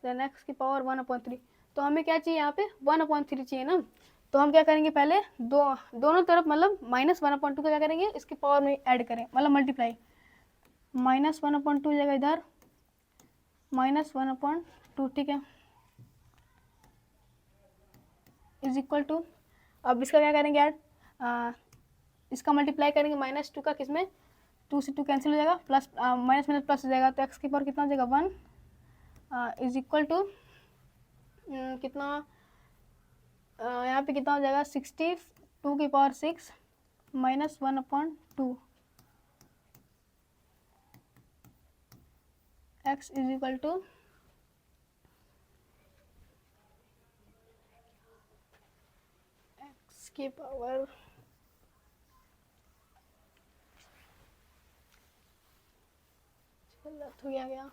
then x की पावर 1/3। तो हमें क्या चाहिए यहाँ पे 1/3 चाहिए ना, तो हम क्या करेंगे, पहले दोनों तरफ मतलब -1/2 का क्या करेंगे, इसकी पावर में ऐड करें, मतलब मल्टीप्लाई, -1/2 जाएगा इधर, -1/2, ठीक है, इज इक्वल टू, अब इसका क्या करेंगे ऐड, इसका मल्टीप्लाई करेंगे -2 का, किसमें 2 से 2 कैंसिल हो जाएगा, प्लस माइनस माइनस प्लस हो जाएगा, तो एक्स की पावर कितना हो जाएगा 1 इज इक्वल टू कितना, यहाँ पे कितना हो जाएगा 62 की power 6 -1/2, x is equal to x की पावर गलत हो गया।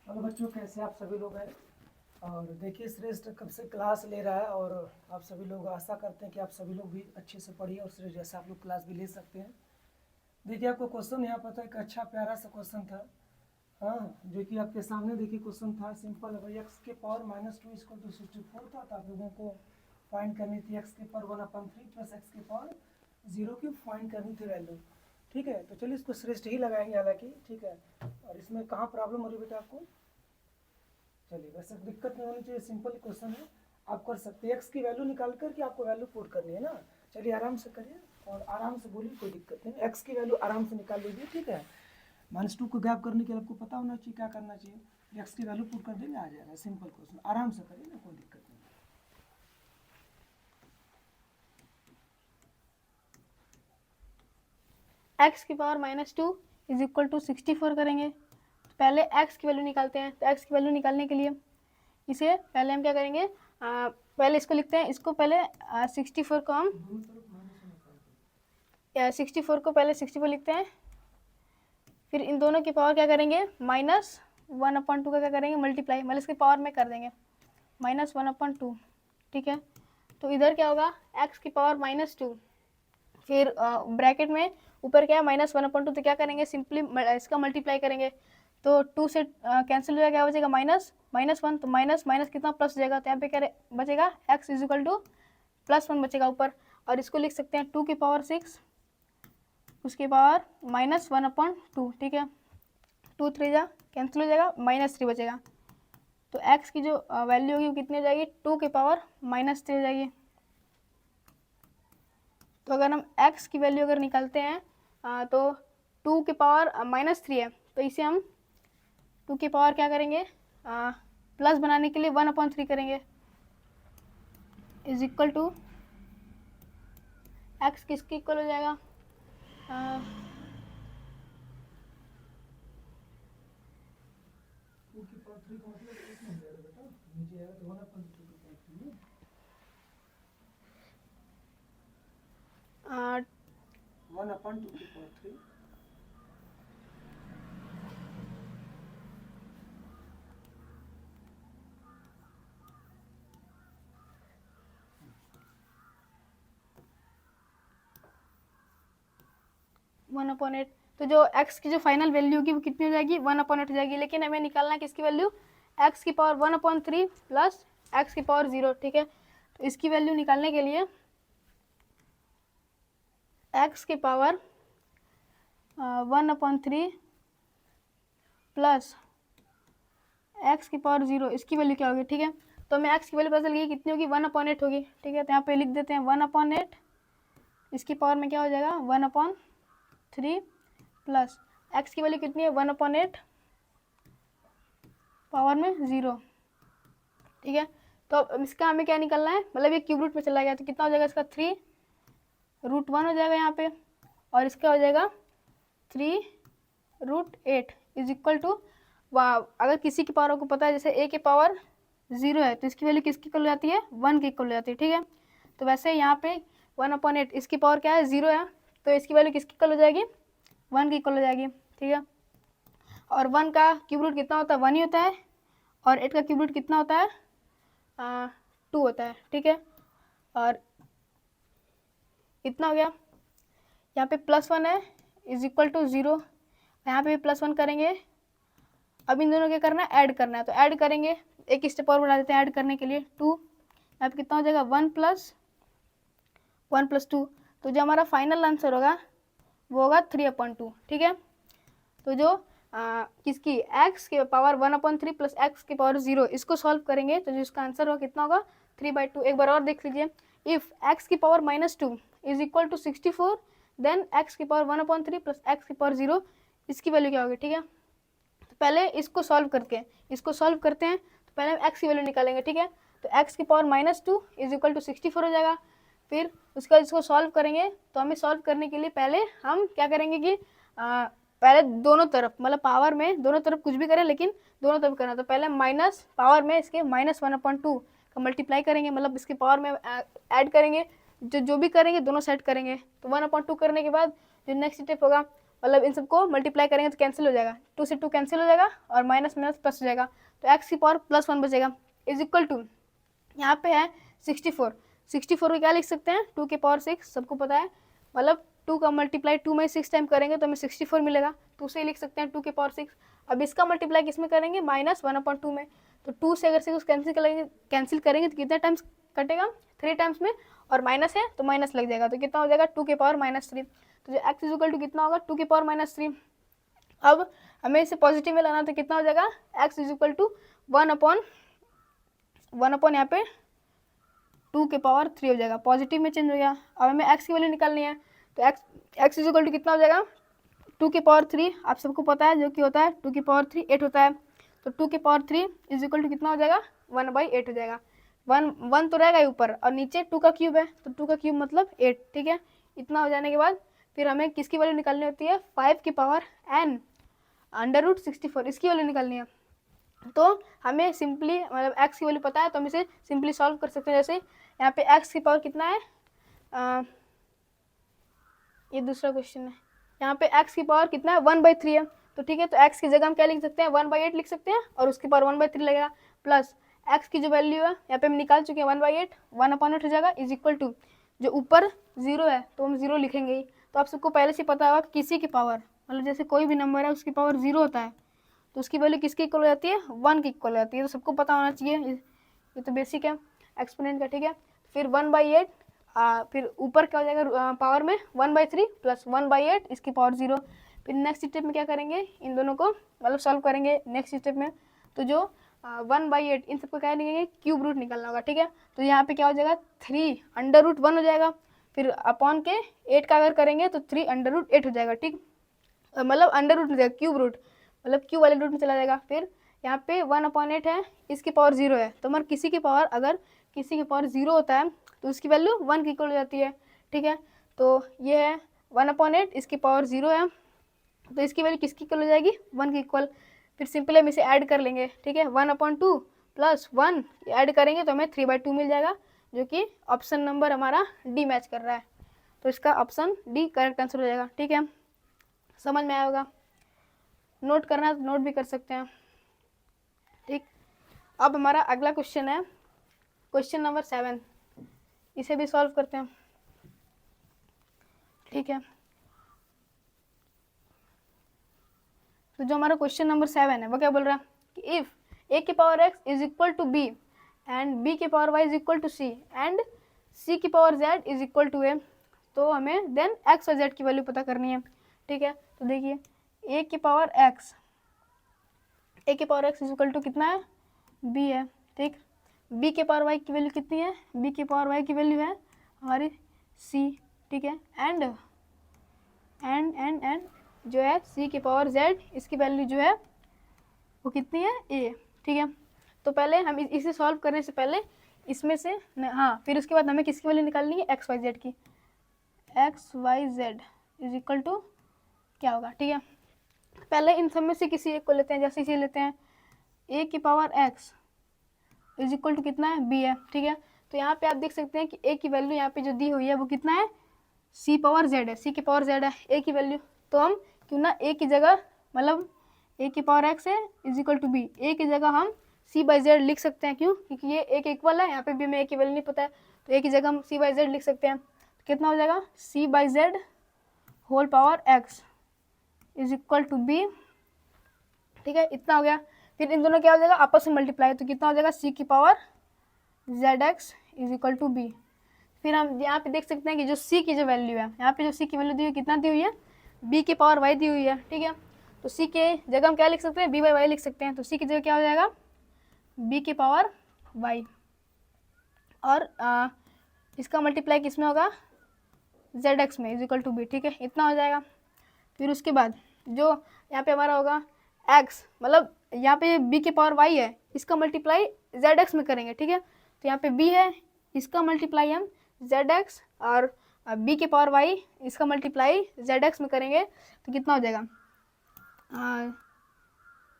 हेलो बच्चों, कैसे आप सभी लोग हैं। और देखिए, श्रेष्ठ कब से क्लास ले रहा है और आप सभी लोग आशा करते हैं कि आप सभी लोग भी अच्छे से पढ़िए और श्रेष्ठ जैसा आप लोग क्लास भी ले सकते हैं। देखिए, आपको क्वेश्चन यहाँ पता है एक अच्छा प्यारा सा क्वेश्चन था, हाँ, जो कि आपके सामने देखिए क्वेश्चन था, सिंपल है भाई, एक्स के पावर -2 इक्वल टू 64 था, तो आप लोगों को फाइंड करनी थी एक्स के पावर 1/3 प्लस एक्स के पावर 0 की फाइंड करनी थी वैल्यू, ठीक है। तो चलिए इसको श्रेष्ठ ही लगाएंगे हालांकि, ठीक है। और इसमें कहाँ प्रॉब्लम हो रही है बेटा आपको, चलिए वैसे दिक्कत नहीं होनी चाहिए, सिंपल क्वेश्चन है, आप कर सकते हैं। एक्स की वैल्यू निकाल करके आपको वैल्यू पुट करनी है ना, चलिए आराम से करिए और आराम से बोलिए, कोई दिक्कत नहीं, एक्स की वैल्यू आराम से निकाल लीजिए, ठीक है। -2 को गैप करने के लिए आपको पता होना चाहिए क्या करना चाहिए, एक्स की वैल्यू पुट कर देंगे, आ जाएगा, सिंपल क्वेश्चन, आराम से करिए ना, कोई दिक्कत नहीं। एक्स की पावर -2 इज इक्वल टू 64 करेंगे, पहले एक्स की वैल्यू निकालते हैं, तो एक्स की वैल्यू निकालने के लिए इसे पहले हम क्या करेंगे, पहले इसको लिखते हैं, इसको पहले 64 को हम 64 को पहले 64 लिखते हैं, फिर इन दोनों की पावर क्या करेंगे, -1/2 का क्या करेंगे मल्टीप्लाई, मतलब इसकी पावर में कर देंगे -1/2, ठीक है। तो इधर क्या होगा, एक्स की पावर -2, फिर ब्रैकेट में ऊपर क्या है -1/2, तो क्या करेंगे सिंपली इसका मल्टीप्लाई करेंगे, तो 2 से कैंसिल हो जाएगा, क्या बचेगा -1, तो माइनस माइनस कितना प्लस हो जाएगा, तो यहाँ पे क्या बचेगा x इज इक्वल टू +1 बचेगा ऊपर, और इसको लिख सकते हैं 2 की पावर 6 उसके पावर -1/2, ठीक है, 2 3 जा कैंसिल हो जाएगा, -3 बचेगा, तो x की जो वैल्यू होगी वो कितनी हो जाएगी, 2 की पावर -3 हो जाएगी। तो अगर हम x की वैल्यू अगर निकालते हैं तो 2 की पावर -3 है, तो इसे हम 2 की पावर क्या करेंगे, प्लस बनाने के लिए 1/3 करेंगे, इज इक्वल टू एक्स किसके इक्वल हो जाएगा, आ, 1/2 की पावर 3, वन अपॉन एट, तो जो x की जो फाइनल वैल्यू होगी वो कितनी हो जाएगी 1/8 हो जाएगी, लेकिन हमें निकालना है किसकी वैल्यू, x की पावर 1/3 प्लस x की पावर 0, ठीक है। तो इसकी वैल्यू निकालने के लिए x की पावर 1/3 प्लस x की पावर 0, इसकी वैल्यू क्या होगी, ठीक है। तो हमें x की वैल्यू पता चल गई कितनी होगी 1/8 होगी, ठीक है, तो यहाँ पे लिख देते हैं 1/8 इसकी पावर में क्या हो जाएगा 1/3 प्लस x की वैल्यू कितनी है 1/8 पावर में 0। ठीक है, तो अब इसका हमें क्या निकलना है, मतलब ये क्यूब रूट में चला गया तो कितना हो जाएगा इसका 3√1 हो जाएगा यहाँ पे, और इसका हो जाएगा 3√8 इज इक्वल टू, अगर किसी की पावर आपको पता है जैसे a की पावर 0 है तो इसकी वैल्यू किसकी इक्वल हो जाती है 1 की इक्वल हो जाती है। ठीक है, तो वैसे यहाँ पे 1/8 इसकी पावर क्या है 0 है तो इसकी वैल्यू किसकी इक्वल हो जाएगी 1 की इक्वल हो जाएगी। ठीक है, और 1 का क्यूब रूट कितना होता है 1 ही होता है, और 8 का क्यूब रूट कितना होता है 2 होता है। ठीक है, और इतना हो गया, यहाँ पे +1 है इज इक्वल टू 0, यहाँ पे भी +1 करेंगे। अब इन दोनों क्या करना है ऐड करना है, तो ऐड करेंगे, एक स्टेप और बढ़ा देते हैं ऐड करने के लिए 2, यहाँ पे कितना हो जाएगा 1 + 2, तो जो हमारा फाइनल आंसर होगा वो होगा 3/2। ठीक है, तो जो किसकी x की पावर 1/3 प्लस x की पावर 0 इसको सॉल्व करेंगे तो जो इसका आंसर होगा कितना होगा 3/2। एक बार और देख लीजिए, इफ x की power -2 is equal to 64 then x की पावर 1/3 प्लस x की पावर 0 इसकी वैल्यू क्या होगी। ठीक है, तो पहले इसको सॉल्व करते हैं, तो पहले हम x की वैल्यू निकालेंगे। ठीक है, तो x की पावर -2 इज इक्वल टू 64 हो जाएगा, फिर उसके बाद इसको सॉल्व करेंगे। तो हमें सॉल्व करने के लिए पहले हम क्या करेंगे कि पहले दोनों तरफ मतलब पावर में दोनों तरफ कुछ भी करें लेकिन दोनों तरफ करना, तो पहले माइनस पावर में इसके -1/2 का मल्टीप्लाई करेंगे, मतलब इसके पावर में ऐड करेंगे, जो भी करेंगे दोनों साइड करेंगे। तो 1/2 करने के बाद जो नेक्स्ट स्टेप होगा मतलब इन सबको मल्टीप्लाई करेंगे तो कैंसिल हो जाएगा, 2 से 2 कैंसिल हो जाएगा और माइनस माइनस प्लस हो जाएगा, तो x की पावर +1 बचेगा इज इक्वल टू, यहाँ पे है 64 को क्या लिख सकते हैं 2 की पावर 6, सबको पता है, मतलब 2 का मल्टीप्लाई 2 में 6 टाइम करेंगे तो हमें 64 मिलेगा, तो उसे लिख सकते हैं 2 की पावर 6। अब इसका मल्टीप्लाई किस में करेंगे -1/2 में, तो 2 से अगर 6 कैंसिल करेंगे तो कितने टाइम्स कटेगा 3 टाइम्स में, और माइनस है तो माइनस लग जाएगा, तो कितना हो जाएगा 2 की पावर -3, तो जो x इज इक्वल टू कितना होगा 2 की पावर -3। अब हमें इसे पॉजिटिव में लाना तो कितना हो जाएगा x इज इक्वल टू 1/1 यहाँ पे 2 की पावर 3 हो जाएगा, पॉजिटिव में चेंज हो गया। अब हमें x की वैल्यू निकालनी है, तो x इज इक्वल टू कितना हो जाएगा 2 की पावर 3, आप सबको पता है जो कि होता है 2 की पावर 3 8 होता है, तो 2 की पावर 3 इज इक्वल टू कितना हो जाएगा 1/8 हो जाएगा। 1 तो रहेगा ही ऊपर और नीचे 2 का क्यूब है, तो 2 का क्यूब मतलब 8। ठीक है, इतना हो जाने के बाद फिर हमें किसकी वैल्यू निकालनी होती है 5 की पावर n √64 इसकी वैल्यू निकालनी है। तो हमें सिंपली मतलब x की वैल्यू पता है तो हम इसे सिंपली सॉल्व कर सकते हैं। जैसे यहाँ पे x की पावर कितना है ये दूसरा क्वेश्चन है, यहाँ पे x की पावर कितना है 1/3 है, तो ठीक है, तो x की जगह हम क्या लिख सकते हैं 1/8 लिख सकते हैं और उसकी पावर 1/3 लगेगा, प्लस x की जो वैल्यू है यहाँ पे हम निकाल चुके हैं 1/8 1/8 हो जाएगा इज इक्वल टू, जो ऊपर 0 है तो हम 0 लिखेंगे ही। तो आप सबको पहले से पता होगा किसी की पावर मतलब जैसे कोई भी नंबर है उसकी पावर 0 होता है तो उसकी वैल्यू किसकी इक्वल हो जाती है 1 की इक्वल हो जाती है, तो सबको पता होना चाहिए, ये तो बेसिक है एक्सपोनेंट का। ठीक है, फिर 1/8 फिर ऊपर क्या हो जाएगा पावर में 1/3 प्लस 1/8 इसकी पावर 0। फिर नेक्स्ट स्टेप में क्या करेंगे इन दोनों को मतलब सॉल्व करेंगे नेक्स्ट स्टेप में, तो जो 1/8 इन सबको क्या लिखेंगे क्यूब रूट निकालना होगा। ठीक है, तो यहाँ पे क्या हो जाएगा 3 √1 हो जाएगा, फिर अपॉन के 8 का अगर करेंगे तो 3 √8 हो जाएगा। ठीक, मतलब अंडर रूट में जाएगा क्यूब रूट मतलब क्यूब वाले रूट में चला जाएगा। फिर यहाँ पे 1/8 है इसकी पावर 0 है, तो हमारे किसी की पावर अगर किसी की पावर 0 होता है तो उसकी वैल्यू 1 की इक्वल हो जाती है। ठीक है, तो ये है 1/8 इसकी पावर 0 है तो इसकी वैल्यू किसकी इक्वल हो जाएगी 1 की इक्वल। फिर सिंपल हम इसे ऐड कर लेंगे। ठीक है, 1/2 प्लस 1 ऐड करेंगे तो हमें 3/2 मिल जाएगा, जो कि ऑप्शन नंबर हमारा डी मैच कर रहा है, तो इसका ऑप्शन डी करेक्ट आंसर हो जाएगा। ठीक है, समझ में आया होगा, नोट करना है तो नोट भी कर सकते हैं। ठीक, अब हमारा अगला क्वेश्चन है क्वेश्चन नंबर 7, इसे भी सॉल्व करते हैं। ठीक है, तो जो हमारा क्वेश्चन नंबर 7 है वो क्या बोल रहा है कि इफ a की power x is equal to b and b की power y is equal to c and c की power z is equal to a, तो हमें देन x और z की वैल्यू पता करनी है। ठीक है, तो देखिए a की power x is equal to कितना है b है। ठीक, b के पावर y की वैल्यू कितनी है b की पावर y की वैल्यू है हमारी c। ठीक है, एंड जो है c की पावर z, इसकी वैल्यू जो है वो कितनी है a, ठीक है। तो पहले हम इसे सॉल्व करने से पहले इसमें से हाँ, फिर उसके बाद हमें किसकी वैल्यू निकालनी है, एक्स वाई जेड की। X y z is equal to क्या होगा, ठीक है। पहले इन सब में से किसी एक को लेते हैं, जैसे इसे लेते हैं a की power x is equal to कितना है, b है, ठीक है। तो यहाँ पे आप देख सकते हैं कि a की वैल्यू यहाँ पे जो दी हुई है वो कितना है, c पावर z है, c की पावर z है a की वैल्यू। तो हम क्यों ना a की जगह, मतलब a की पावर x है is equal to b, a की जगह हम c बाई जेड लिख सकते हैं। क्यों, क्योंकि ये a के इक्वल है, यहाँ पे भी हमें a की वैल्यू नहीं पता है, तो a की जगह हम c बाई जेड लिख सकते हैं। तो कितना हो जाएगा, c by z whole power x is equal to b, ठीक है, इतना हो गया। फिर इन दोनों क्या हो जाएगा, आपस में मल्टीप्लाई, तो कितना हो जाएगा, c की power zx is equal to b। फिर हम यहाँ पे देख सकते हैं कि जो c की जो वैल्यू है, यहाँ पे जो c की वैल्यू दी हुई है, कितना दी हुई है, b की पावर y दी हुई है, ठीक है। तो c के जगह हम क्या लिख सकते हैं, b बाई वाई लिख सकते हैं। तो c की जगह क्या हो जाएगा, b की पावर y, और इसका मल्टीप्लाई किस में होगा, zx में इज इक्वल टू b, ठीक है, इतना हो जाएगा। फिर उसके बाद जो यहाँ पे हमारा होगा x, मतलब यहाँ पे b की पावर y है, इसका मल्टीप्लाई zx में करेंगे, ठीक है। तो यहाँ पे b है, इसका मल्टीप्लाई हम zx, और b की पावर y, इसका मल्टीप्लाई zx में करेंगे, तो कितना हो जाएगा,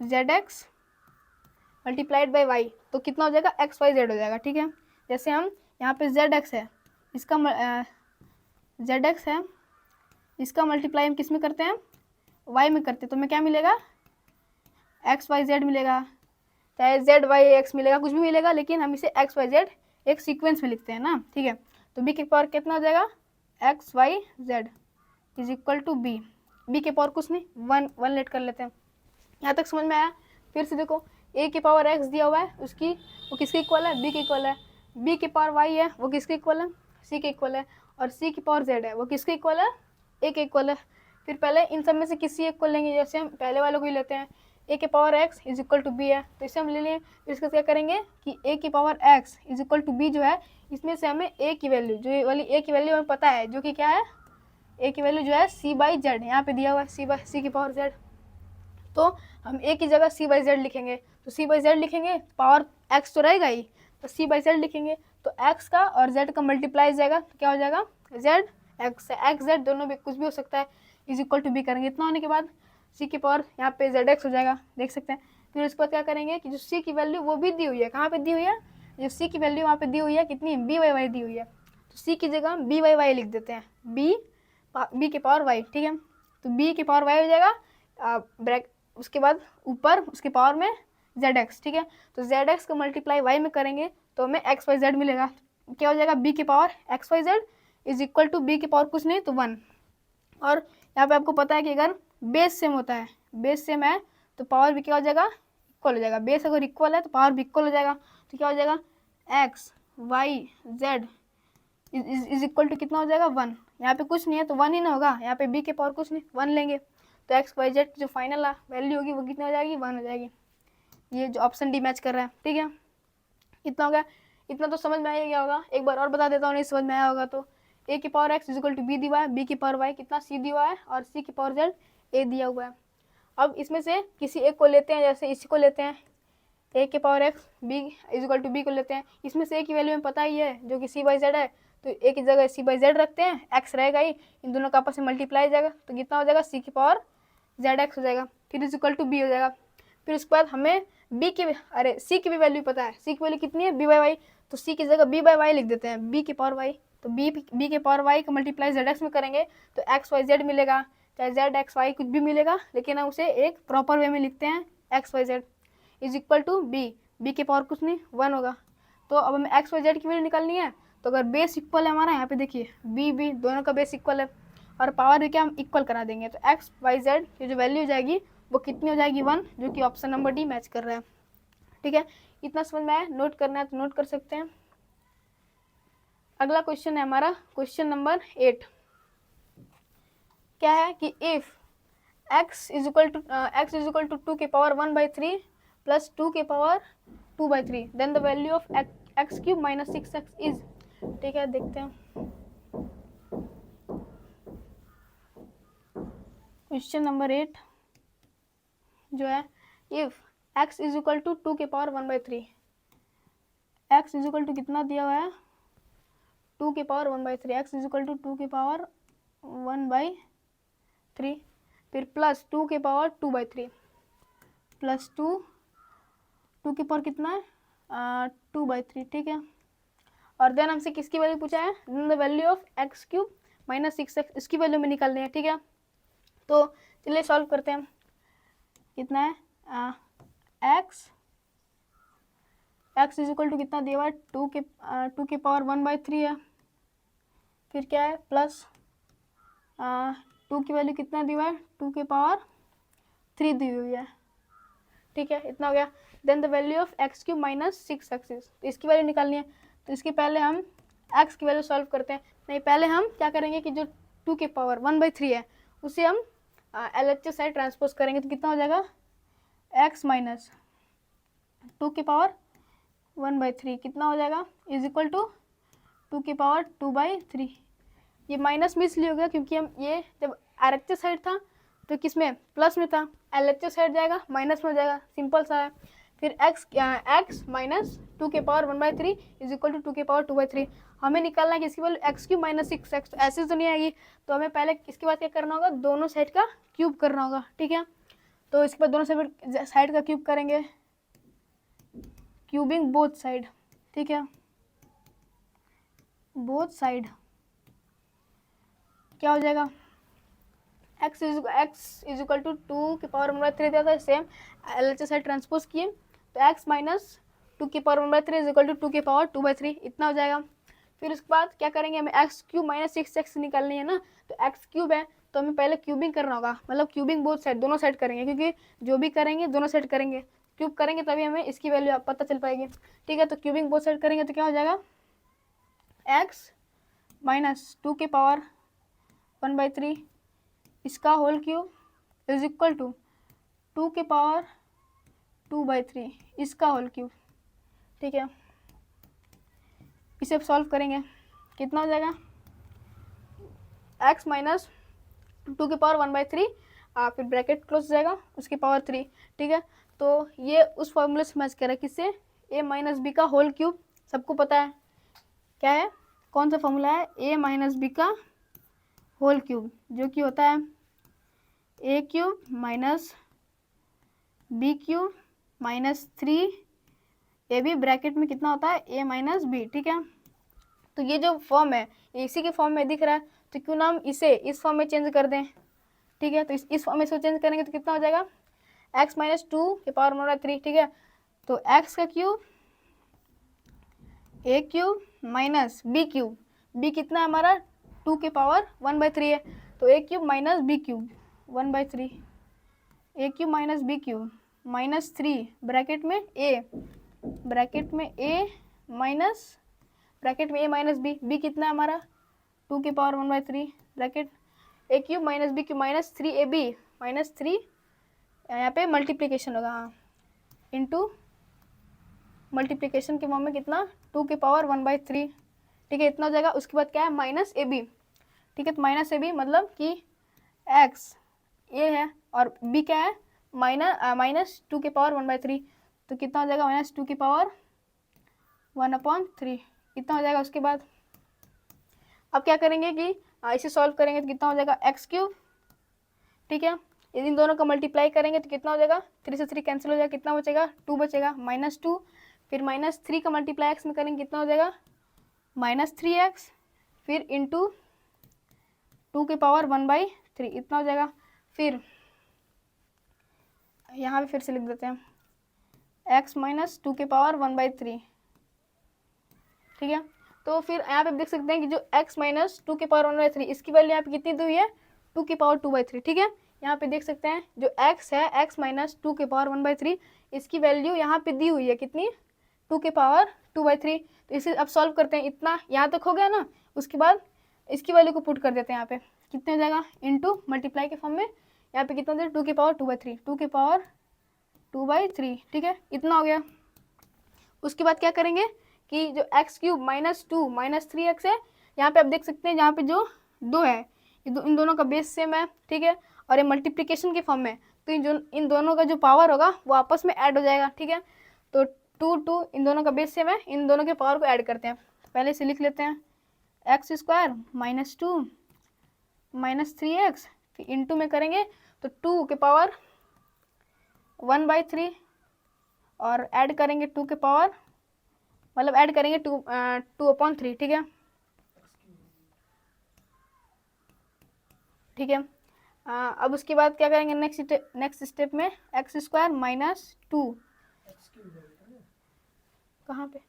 zx मल्टीप्लाइड बाई y, तो कितना हो जाएगा, x y z हो जाएगा, ठीक है। जैसे हम यहाँ पे zx है, इसका zx है, इसका मल्टीप्लाई हम किस में करते हैं, y में करते हैं, तो हमें क्या मिलेगा, एक्स वाई जेड मिलेगा, चाहे जेड वाई एक्स मिलेगा, कुछ भी मिलेगा, लेकिन हम इसे एक्स वाई जेड एक सीक्वेंस में लिखते हैं ना, ठीक है। तो b की पावर कितना हो जाएगा, x y z is equal to b, b की पावर कुछ नहीं, वन लेट कर लेते हैं। यहाँ तक समझ में आया। फिर से देखो, a की पावर x दिया हुआ है, उसकी वो किसके इक्वल है, b के इक्वल है, b की पावर y है, वो किसके इक्वल है, c के इक्वल है, और c की पावर z है, वो किसके इक्वल है, a के इक्वल है। फिर पहले इन सब में से किसी एक को लेंगे, जैसे हम पहले वालों को ही लेते हैं, a की power x is equal to b है, तो इसे हम ले लें। फिर इसका क्या करेंगे कि a की power x is equal to b जो है, इसमें से हमें a की वैल्यू, जो वाली a की वैल्यू हमें पता है, जो कि क्या है, a की वैल्यू जो है c बाई जेड, यहाँ पे दिया हुआ है c की पावर z, तो हम a की जगह c बाई जेड लिखेंगे। तो c बाई जेड लिखेंगे, पावर x तो रहेगा ही, तो c बाई जेड लिखेंगे, तो x का और z का मल्टीप्लाई जाएगा, तो क्या हो जाएगा, z x z दोनों भी कुछ भी हो सकता है, इज इक्वल टू b करेंगे। इतना होने के बाद c की पावर यहाँ पे zx हो जाएगा, देख सकते हैं। फिर उसके बाद क्या करेंगे कि जो c की वैल्यू वो भी दी हुई है, कहाँ पे दी हुई है, जो c की वैल्यू वहाँ पे दी हुई है, कितनी, b बाई वाई दी हुई है, तो c की जगह हम b बाई वाई लिख देते हैं, b की पावर y, ठीक है। तो b की पावर y हो जाएगा, ब्रैक उसके बाद ऊपर उसके पावर में zx, ठीक है। तो zx को मल्टीप्लाई y में करेंगे, तो हमें x वाई z मिलेगा, क्या हो जाएगा, b की power x y z is equal to b की पावर कुछ नहीं तो 1। और यहाँ पे आपको पता है कि अगर बेस सेम होता है, बेस सेम है, तो पावर भी क्या हो जाएगा, इक्वल हो जाएगा। बेस अगर इक्वल है तो पावर भी इक्वल हो जाएगा, तो क्या हो जाएगा, x y z is equal to कितना हो जाएगा, 1। यहाँ पे कुछ नहीं है तो 1 ही ना होगा, यहाँ पे b के पावर कुछ नहीं, 1 लेंगे, तो एक्स वाई जेड की जो फाइनल वैल्यू होगी वो कितनी हो जाएगी, 1 हो जाएगी। ये जो ऑप्शन डी मैच कर रहा है, ठीक है, इतना हो गया। इतना तो समझ में आ गया होगा, एक बार और बता देता हूँ, नहीं समझ में आया होगा तो a की power x is equal to b दिया है, b की पावर y कितना c दिया हुआ है, और c की पावर z a दिया हुआ है। अब इसमें से किसी एक को लेते हैं, जैसे इसी को लेते हैं, a की power x b is equal to b को लेते हैं। इसमें से a की वैल्यू हमें पता ही है, जो कि c बाई जेड है, तो a की जगह c बाई जेड रखते हैं, x रहेगा ही, इन दोनों का आपस में मल्टीप्लाई जाएगा, तो कितना हो जाएगा, c की पावर zx हो जाएगा, फिर इज इक्वल टू b हो जाएगा। फिर उसके बाद हमें c की भी वैल्यू पता है, c की वैल्यू कितनी है, b बाई वाई, तो c की जगह b बाई वाई लिख देते हैं, b की पावर y, तो b के पावर y का मल्टीप्लाई zx में करेंगे, तो x y z मिलेगा, चाहे z x y कुछ भी मिलेगा, लेकिन हम उसे एक प्रॉपर वे में लिखते हैं, x y z is equal to b के पावर कुछ नहीं 1 होगा। तो अब हमें x y z की वैल्यू निकालनी है, तो अगर बेस इक्वल है हमारा, यहाँ पे देखिए b दोनों का बेस इक्वल है, और पावर भी क्या हम इक्वल करा देंगे, तो x y z की जो वैल्यू हो जाएगी वो कितनी हो जाएगी, 1, जो कि ऑप्शन नंबर डी मैच कर रहा है, ठीक है। इतना समझ में आया, नोट करना है तो नोट कर सकते हैं। अगला क्वेश्चन है हमारा क्वेश्चन नंबर 8। क्या है कि if x is equal to 2 के पावर 1/3 प्लस 2 के power 2/3 then the value of x³ minus 6x is, ठीक है, देखते हैं। क्वेश्चन नंबर 8 जो है, if x is equal to 2 के power 1/3, x is equal to कितना दिया हुआ है 2 के power 1/3, x is equal to 2 के पावर 1/3, फिर प्लस 2 के पावर 2/3 प्लस 2 के पावर कितना है 2/3, ठीक है। और देन हमसे किसकी वैल्यू पूछा है, the value of x cube minus 6x, इसकी वैल्यू में निकालनी है, ठीक है। तो चलिए सॉल्व करते हैं। कितना है x इज इक्वल टू कितना दिया हुआ है 2 के पावर 1/3 है, फिर क्या है प्लस 2 की वैल्यू कितना दी हुआ है 2 के पावर 3 दी हुई है, ठीक है, इतना हो गया। Then the value of x cube minus 6x, तो इसकी वैल्यू निकालनी है। तो इसके पहले हम x की वैल्यू सॉल्व करते हैं, नहीं पहले हम क्या करेंगे कि जो 2 के पावर 1/3 है उसे हम LHS साइड ट्रांसपोज करेंगे, तो कितना हो जाएगा x माइनस 2 के पावर 1/3 कितना हो जाएगा इज इक्वल टू 2 के पावर 2/3। ये माइनस में इसलिए हो गया क्योंकि हम ये जब RHS साइड था तो किस में प्लस में था, LHS साइड जाएगा माइनस में हो जाएगा, सिंपल सा है। फिर x माइनस 2 के पावर 1/3 इज इक्वल टू 2 के पावर 2/3। हमें निकालना है कि इसकी value x cube minus 6x, तो ऐसे तो नहीं आएगी, तो हमें पहले इसके बाद क्या करना होगा दोनों साइड का क्यूब करना होगा, ठीक है। तो इसके बाद दोनों साइड का क्यूब करेंगे, क्यूबिंग बोथ साइड, ठीक है, बोथ साइड क्या हो जाएगा x इज इक्वल टू 2 के पावर 1/3 दिया था, सेम LHS साइड ट्रांसपोज किए, तो x माइनस 2 के पावर 1/3 इज इक्वल टू 2 के पावर 2/3 इतना हो जाएगा। फिर उसके बाद क्या करेंगे, हमें एक्स क्यूब माइनस 6x निकालनी है ना, तो एक्स क्यूब है तो हमें पहले क्यूबिंग करना होगा, मतलब क्यूबिंग बोथ साइड दोनों साइड करेंगे, क्योंकि जो भी करेंगे दोनों साइड करेंगे, क्यूब करेंगे तभी हमें इसकी वैल्यू पता चल पाएगी, ठीक है। तो क्यूबिंग बोथ साइड करेंगे तो क्या हो जाएगा x माइनस 2 के पावर 1/3 इसका whole cube is equal to 2 के पावर 2/3 इसका होल क्यूब, ठीक है। इसे सॉल्व करेंगे कितना हो जाएगा x माइनस 2 के पावर 1/3 फिर ब्रैकेट क्लोज हो जाएगा उसकी पावर 3, ठीक है। तो ये उस फॉर्मूले से मैच करें किससे, a माइनस बी का होल क्यूब, सबको पता है क्या है, कौन सा फॉर्मूला है, a माइनस बी का होल क्यूब, जो कि होता है a cube minus b cube minus 3ab bracket में कितना होता है a माइनस बी, ठीक है। तो ये जो फॉर्म है इसी के फॉर्म में दिख रहा है, तो क्यों ना हम इसे इस फॉर्म में चेंज कर दें, ठीक है। तो इस फॉर्म में इसको चेंज करेंगे तो कितना हो जाएगा x माइनस 2 के पावर 1/3, ठीक है। तो x का cube a cube minus b cube, b कितना है हमारा 2 के पावर 1/3 है, तो a cube minus b cube 1/3, a cube minus b cube minus 3 bracket में a माइनस b कितना है हमारा 2 के power 1/3 bracket a cube minus b cube minus 3ab minus 3 यहाँ पे मल्टीप्लिकेशन होगा, हाँ, इंटू मल्टीप्लिकेशन के फॉर्म में कितना 2 के पावर 1/3, ठीक है, इतना हो जाएगा। उसके बाद क्या है माइनस ab, ठीक है। तो माइनस ab मतलब कि x ये है और b क्या है माइनस 2 के पावर 1/3, तो कितना हो जाएगा माइनस 2 की पावर 1/3 इतना हो जाएगा। उसके बाद अब क्या करेंगे कि इसे सॉल्व करेंगे तो कितना हो जाएगा एक्स क्यूब, ठीक है। यदि इन दोनों का मल्टीप्लाई करेंगे तो कितना हो जाएगा 3 से 3 कैंसिल हो जाएगा, कितना बचेगा 2 बचेगा माइनस 2, फिर माइनस 3 का मल्टीप्लाई एक्स में करेंगे कितना हो जाएगा माइनस 3x, फिर इंटू 2 के पावर 1/3 इतना हो जाएगा। फिर यहाँ पे फिर से लिख देते हैं x माइनस 2 के पावर 1/3, ठीक है। तो फिर यहाँ पे देख सकते हैं कि जो x माइनस 2 के पावर 1/3 इसकी वैल्यू यहाँ पे कितनी दी हुई है 2 की पावर 2/3, ठीक है। यहाँ पे देख सकते हैं जो x है x माइनस 2 के पावर 1/3 इसकी वैल्यू यहाँ पे दी हुई है कितनी 2 के पावर 2/3। तो इसे अब सॉल्व करते हैं, इतना यहाँ तक हो गया ना, उसके बाद इसकी वैल्यू को पुट कर देते हैं यहाँ पे कितने हो जाएगा इंटू मल्टीप्लाई के फॉर्म में, यहाँ पे कितना दे 2 की पावर 2/3 2 की पावर 2/3, ठीक है, इतना हो गया। उसके बाद क्या करेंगे कि जो x cube minus 2 minus 3x है, यहाँ पे आप देख सकते हैं जहाँ पे जो 2 है इन दोनों का बेस सेम है, ठीक है। और ये मल्टीप्लिकेशन के फॉर्म में, तो इन दोनों का जो पावर होगा वो आपस में ऐड हो जाएगा, ठीक है। तो 2 इन दोनों का बेस सेम है, इन दोनों के पावर को ऐड करते हैं। पहले से लिख लेते हैं x square minus 2 minus 3x, फिर इंटू में करेंगे तो 2 के पावर 1/3 और ऐड करेंगे 2 के पावर, मतलब ऐड करेंगे 2/3, ठीक है, ठीक है। अब उसके बाद क्या करेंगे, नेक्स्ट स्टेप में एक्स स्क्वायर माइनस 2, कहाँ पे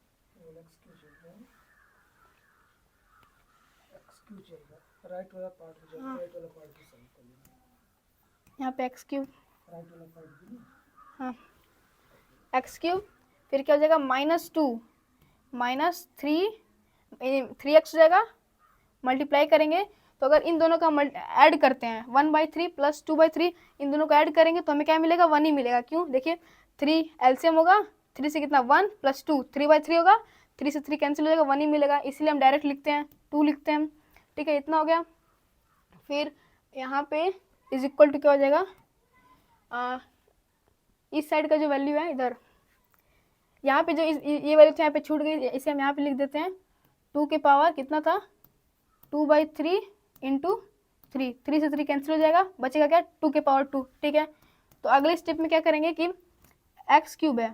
राइट वाला पार्ट हो जाएगा, राइट वाला पार्ट भी सॉल्व कर लेंगे, यहाँ पे एक्स क्यूब, राइट वाला पार्ट भी ना, हाँ एक्स क्यूब, फिर क्या हो जाएगा -2 माइनस 3x हो जाएगा, मल्टीप्लाई करेंगे तो अगर इन दोनों का ऐड करते हैं 1/3 प्लस 2/3, इन दोनों को ऐड करेंगे तो हमें क्या मिलेगा, 1 ही मिलेगा। क्यों, देखिए 3 एलसीएम होगा, 3 से कितना 1 प्लस 2 3/3 होगा, 3 से 3 कैंसिल हो जाएगा, 1 ही मिलेगा, इसलिए हम डायरेक्ट लिखते हैं 2 लिखते हैं, ठीक है, इतना हो गया। फिर यहाँ पे इज इक्वल टू क्या हो जाएगा, इस साइड का जो वैल्यू है इधर, यहाँ पे जो ये वैल्यू यहाँ पे छूट गई, इसे हम यहाँ पे लिख देते हैं 2 के पावर कितना था 2/3 इंटू 3 से 3 कैंसिल हो जाएगा, बचेगा क्या 2 के पावर 2, ठीक है। तो अगले स्टेप में क्या करेंगे कि एक्स क्यूब है,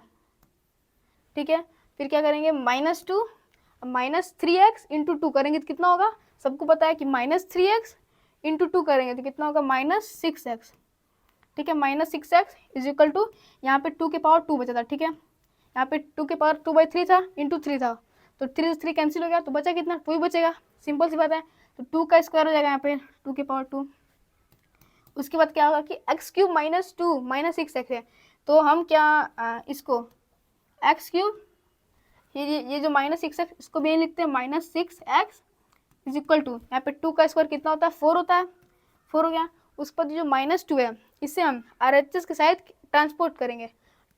ठीक है, फिर क्या करेंगे -2 माइनस 3x इंटू 2 करेंगे तो कितना होगा, सबको पता है कि -3x इंटू 2 करेंगे तो कितना होगा -6x, ठीक है, -6x इज इक्वल टू, यहाँ पे 2 के पावर 2 बचा था, ठीक है, यहाँ पे 2 के पावर 2/3 था इंटू 3 था, तो 3 से 3 कैंसिल हो गया तो बचा कितना 2 ही बचेगा, सिंपल सी बात है। तो 2 का स्क्वायर हो जाएगा यहाँ पे 2 के पावर 2। उसके बाद क्या होगा कि एक्स क्यूब -2 -6x है, तो हम क्या इसको एक्स क्यूब, ये जो -6x इसको भी लिखते हैं -6x इज इक्वल टू, यहाँ पे 2 का स्क्वायर कितना होता है 4 होता है, 4 हो गया। उस पर जो -2 है इसे हम RHS के साथ ट्रांसपोर्ट करेंगे,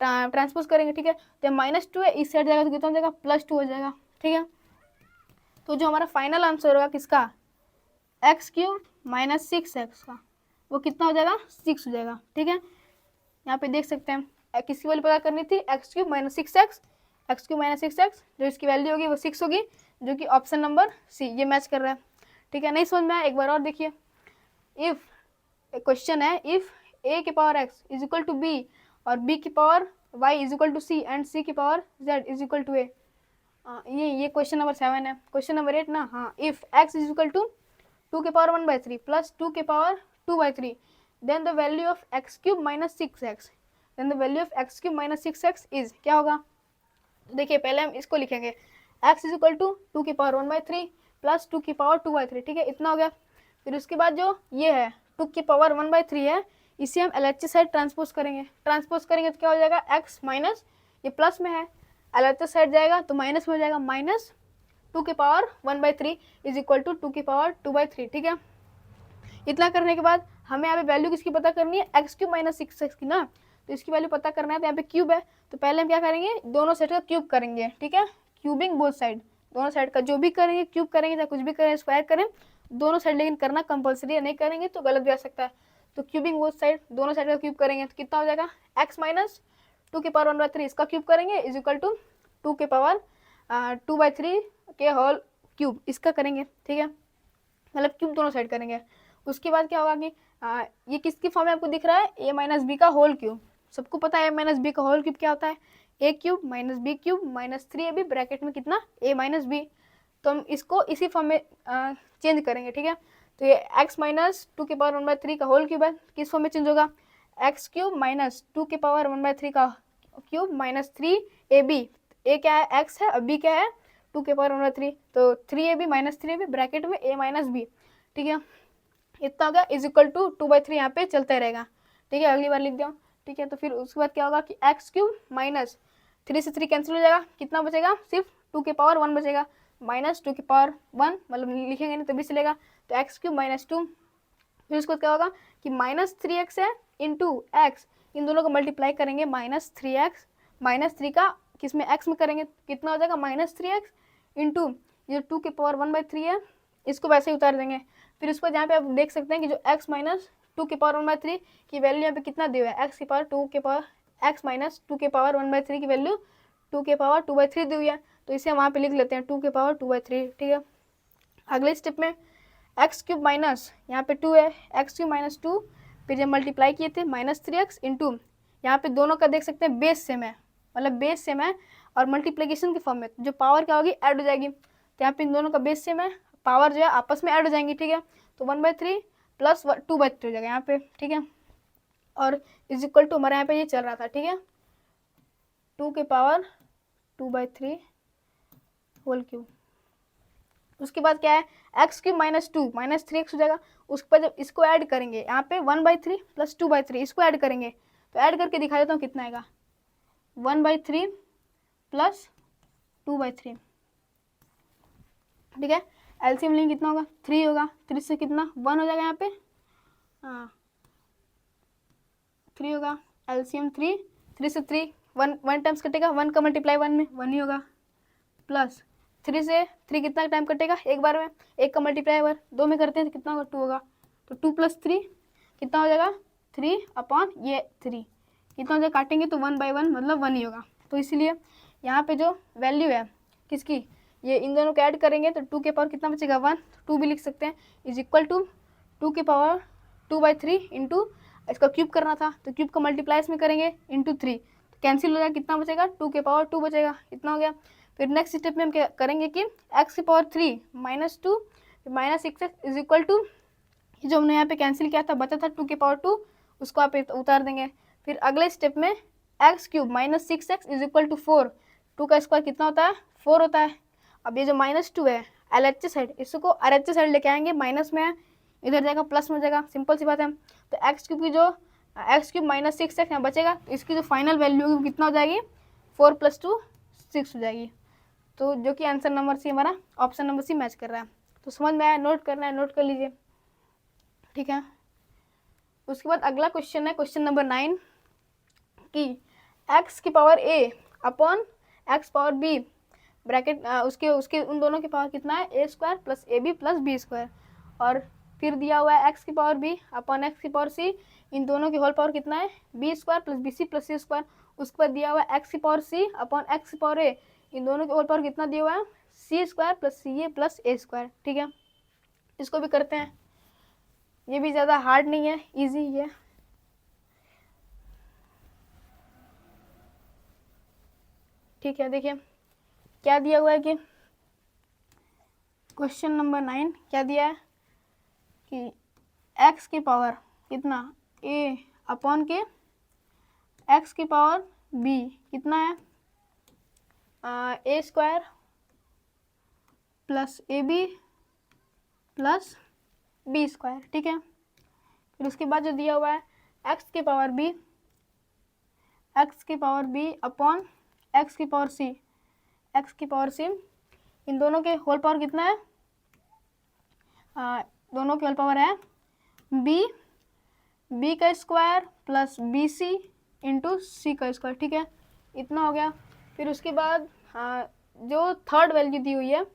ट्रांसपोज करेंगे, ठीक है, तो -2 है इस साइड जाएगा तो कितना हो जाएगा +2 हो जाएगा, ठीक है। तो जो हमारा फाइनल आंसर होगा किसका, एक्स क्यूब -6x का, वो कितना हो जाएगा 6 हो जाएगा, ठीक है। यहाँ पे देख सकते हैं किसकी वैल्यू पता करनी थी, x cube -6x, x cube -6x, जो इसकी वैल्यू होगी वो 6 होगी, जो कि ऑप्शन नंबर सी ये मैच कर रहा है, ठीक है। नहीं समझ में आया, एक बार और देखिए, इफ क्वेश्चन है इफ a की power x is equal to b और b की power y is equal to c and c की power z is equal to a, ये क्वेश्चन नंबर 7 है। क्वेश्चन नंबर 8 ना, हाँ, if x is equal to 2 के power 1/3 plus 2 के power 2/3 then the value of x cube -6x, then the value of x cube -6x is क्या होगा। देखिए पहले हम इसको लिखेंगे x इज इक्वल टू 2 की पावर 1/3 प्लस 2 की पावर 2/3, ठीक है, इतना हो गया। फिर उसके बाद जो ये है 2 की पावर 1/3 है, इसे हम LHS साइड ट्रांसपोज करेंगे, तो क्या हो जाएगा x माइनस, ये प्लस में है, LHS साइड जाएगा तो माइनस में हो जाएगा, -2 की पावर 1/3 इज इक्वल टू 2 की पावर 2/3, ठीक है। इतना करने के बाद हमें यहाँ पे वैल्यू किसकी पता करनी है, एक्स क्यूब -6x की ना, तो इसकी वैल्यू पता करना है, तो यहाँ पे क्यूब है, तो पहले हम क्या करेंगे दोनों साइड का क्यूब करेंगे, ठीक है, क्यूबिंग बोथ साइड, दोनों साइड का जो भी करेंगे क्यूब करेंगे, चाहे कुछ भी करें स्क्वायर करें दोनों साइड, लेकिन करना कंपलसरी है, नहीं करेंगे तो गलत भी आ सकता है। तो क्यूबिंग बोथ साइड, दोनों साइड का क्यूब करेंगे तो कितना हो जाएगा, x माइनस 2 की पावर 1/3 इसका क्यूब करेंगे इज इक्वल टू 2 के पावर 2/3 के होल क्यूब इसका करेंगे, ठीक है, मतलब क्यूब दोनों साइड करेंगे। उसके बाद क्या होगा कि ये किसकी फॉर्म में आपको दिख रहा है, a माइनस बी का होल क्यूब, सबको पता है a माइनस बी का होल क्यूब क्या होता है, a cube minus b cube minus 3ab bracket में कितना a माइनस बी, तो हम इसको इसी फॉर्म में चेंज करेंगे, ठीक है। तो ये x माइनस 2 के पावर 1/3 का होल क्यूब है, किस फॉर्म में चेंज होगा, एक्स क्यूब माइनस 2 के पावर 1/3 का क्यूब माइनस 3ab, a क्या है x है और b क्या है 2 के पावर 1/3, तो 3ab माइनस 3ab ब्रैकेट में a माइनस बी, ठीक है, इतना होगा इज इक्वल टू 2/3 यहाँ पे चलता रहेगा, ठीक है, अगली बार लिख दिया, ठीक है। तो फिर उसके बाद क्या होगा कि एक्स क्यूब माइनस 3 से 3 कैंसिल हो जाएगा, कितना बचेगा सिर्फ 2 के पावर 1 बचेगा, -2 की पावर 1 मतलब लिखेंगे नहीं तो भी चलेगा, तो एक्स क्यूब -2, फिर उसके बाद क्या होगा कि -3x है इंटू एक्स, इन दोनों को मल्टीप्लाई करेंगे -3x, -3 का किस में x में करेंगे कितना हो जाएगा -3x इंटू ये 2 के पावर 1/3 है, इसको वैसे ही उतार देंगे। फिर उसको जहाँ पे आप देख सकते हैं कि जो x माइनस 2 के पावर 1/3 की वैल्यू यहाँ पे कितना दिया हुआ है, x की पावर 2 के पावर x माइनस 2 के पावर 1/3 की वैल्यू 2 के पावर 2/3 दी हुई है, तो इसे हम वहाँ पे लिख लेते हैं 2 के पावर 2/3। ठीक है, अगले स्टेप में एक्स क्यूब माइनस यहाँ पे 2 है, एक्स क्यूब माइनस 2, फिर जब मल्टीप्लाई किए थे -3x इंटू, यहाँ पे दोनों का देख सकते हैं बेस सेम है, मतलब बेस सेम है और मल्टीप्लिकेशन के फॉर्म में जो पावर क्या होगी, ऐड हो जाएगी, तो यहाँ पे इन दोनों का बेस सेम है, पावर जो है आपस में ऐड हो जाएंगी। ठीक है, तो 1/3 प्लस 2/3 हो जाएगा यहाँ पे। ठीक है, और इज इक्वल टू हमारे यहाँ पे ये चल रहा था। ठीक है, 2 के पावर 2/3 होल क्यूब, उसके बाद क्या है, एक्स क्यूब माइनस 2 -3x हो जाएगा, उसके बाद जब इसको ऐड करेंगे यहाँ पे 1/3 प्लस 2/3 इसको ऐड करेंगे, तो ऐड करके दिखा देता हूँ कितना आएगा, 1/3 प्लस 2/3। ठीक है, एलसीएम लेंगे कितना होगा, 3 होगा, 3 से कितना 1 हो जाएगा यहाँ पे, हाँ 3 होगा, एलसीएम 3 से 3 1 टाइम्स कटेगा, 1 का मल्टीप्लाई 1 में 1 ही होगा, प्लस 3 से 3 कितना टाइम कटेगा, एक बार में, 1 का मल्टीप्लाई 2 में करते हैं तो कितना होगा, 2 होगा, तो 2 + 3 कितना हो जाएगा, 3/3 कितना हो जाएगा, काटेंगे तो 1/1 मतलब 1 ही होगा। तो इसलिए यहाँ पे जो वैल्यू है किसकी, ये इन दोनों को ऐड करेंगे तो 2 के पावर कितना बचेगा 1, 2 भी लिख सकते हैं, इज इक्वल टू 2 के पावर 2/3 इंटू, इसका क्यूब करना था तो क्यूब का मल्टीप्लाई इसमें करेंगे इंटू 3, तो कैंसिल हो जाएगा, कितना बचेगा 2 के पावर 2 बचेगा, इतना हो गया। फिर नेक्स्ट स्टेप में हम क्या करेंगे कि x की power 3 -2 -6x is equal to, जो हमने यहाँ पे कैंसिल किया था बचा था 2 के पावर 2, उसको आप उतार देंगे। फिर अगले स्टेप में x cube -6x is equal to 4, 2 का स्क्वायर कितना होता है 4 होता है। अब ये जो -2 है LHS साइड, इसको RHS साइड लेके आएंगे, माइनस में है इधर जाएगा प्लस में जाएगा, सिंपल सी बात है। तो x क्यूब की जो x क्यूब -6x यहाँ बचेगा, तो इसकी जो फाइनल वैल्यू होगी कितना हो जाएगी, 4 + 2 6 हो जाएगी, तो जो कि आंसर नंबर सी हमारा ऑप्शन नंबर सी मैच कर रहा है। तो समझ में आया, नोट करना है नोट कर लीजिए। ठीक है, उसके बाद अगला क्वेश्चन है क्वेश्चन नंबर 9 कि x की power a upon x power b bracket उसके उन दोनों की पावर कितना है, a² + ab + b², और फिर दिया हुआ है x की पावर b अपॉन x की पावर c, इन दोनों की होल पावर कितना है b² + bc + c², उसके बाद दिया हुआ है x की पावर c अपॉन x की पावर a, इन दोनों के होल पावर कितना दिया हुआ है c² + ca + a²। ठीक है, इसको भी करते हैं, ये भी ज़्यादा हार्ड नहीं है, इजी ही है। ठीक है, देखिए क्या दिया हुआ है कि क्वेश्चन नंबर 9 क्या दिया है कि x की पावर कितना a अपॉन के, x की पावर b कितना है a² + ab + b²। ठीक है, फिर उसके बाद जो दिया हुआ है x की पावर b अपॉन x की पावर c, इन दोनों के होल पावर कितना है, दोनों के होल पावर है b का square plus bc into c का स्क्वायर। ठीक है, इतना हो गया। फिर उसके बाद जो थर्ड वैल्यू दी हुई है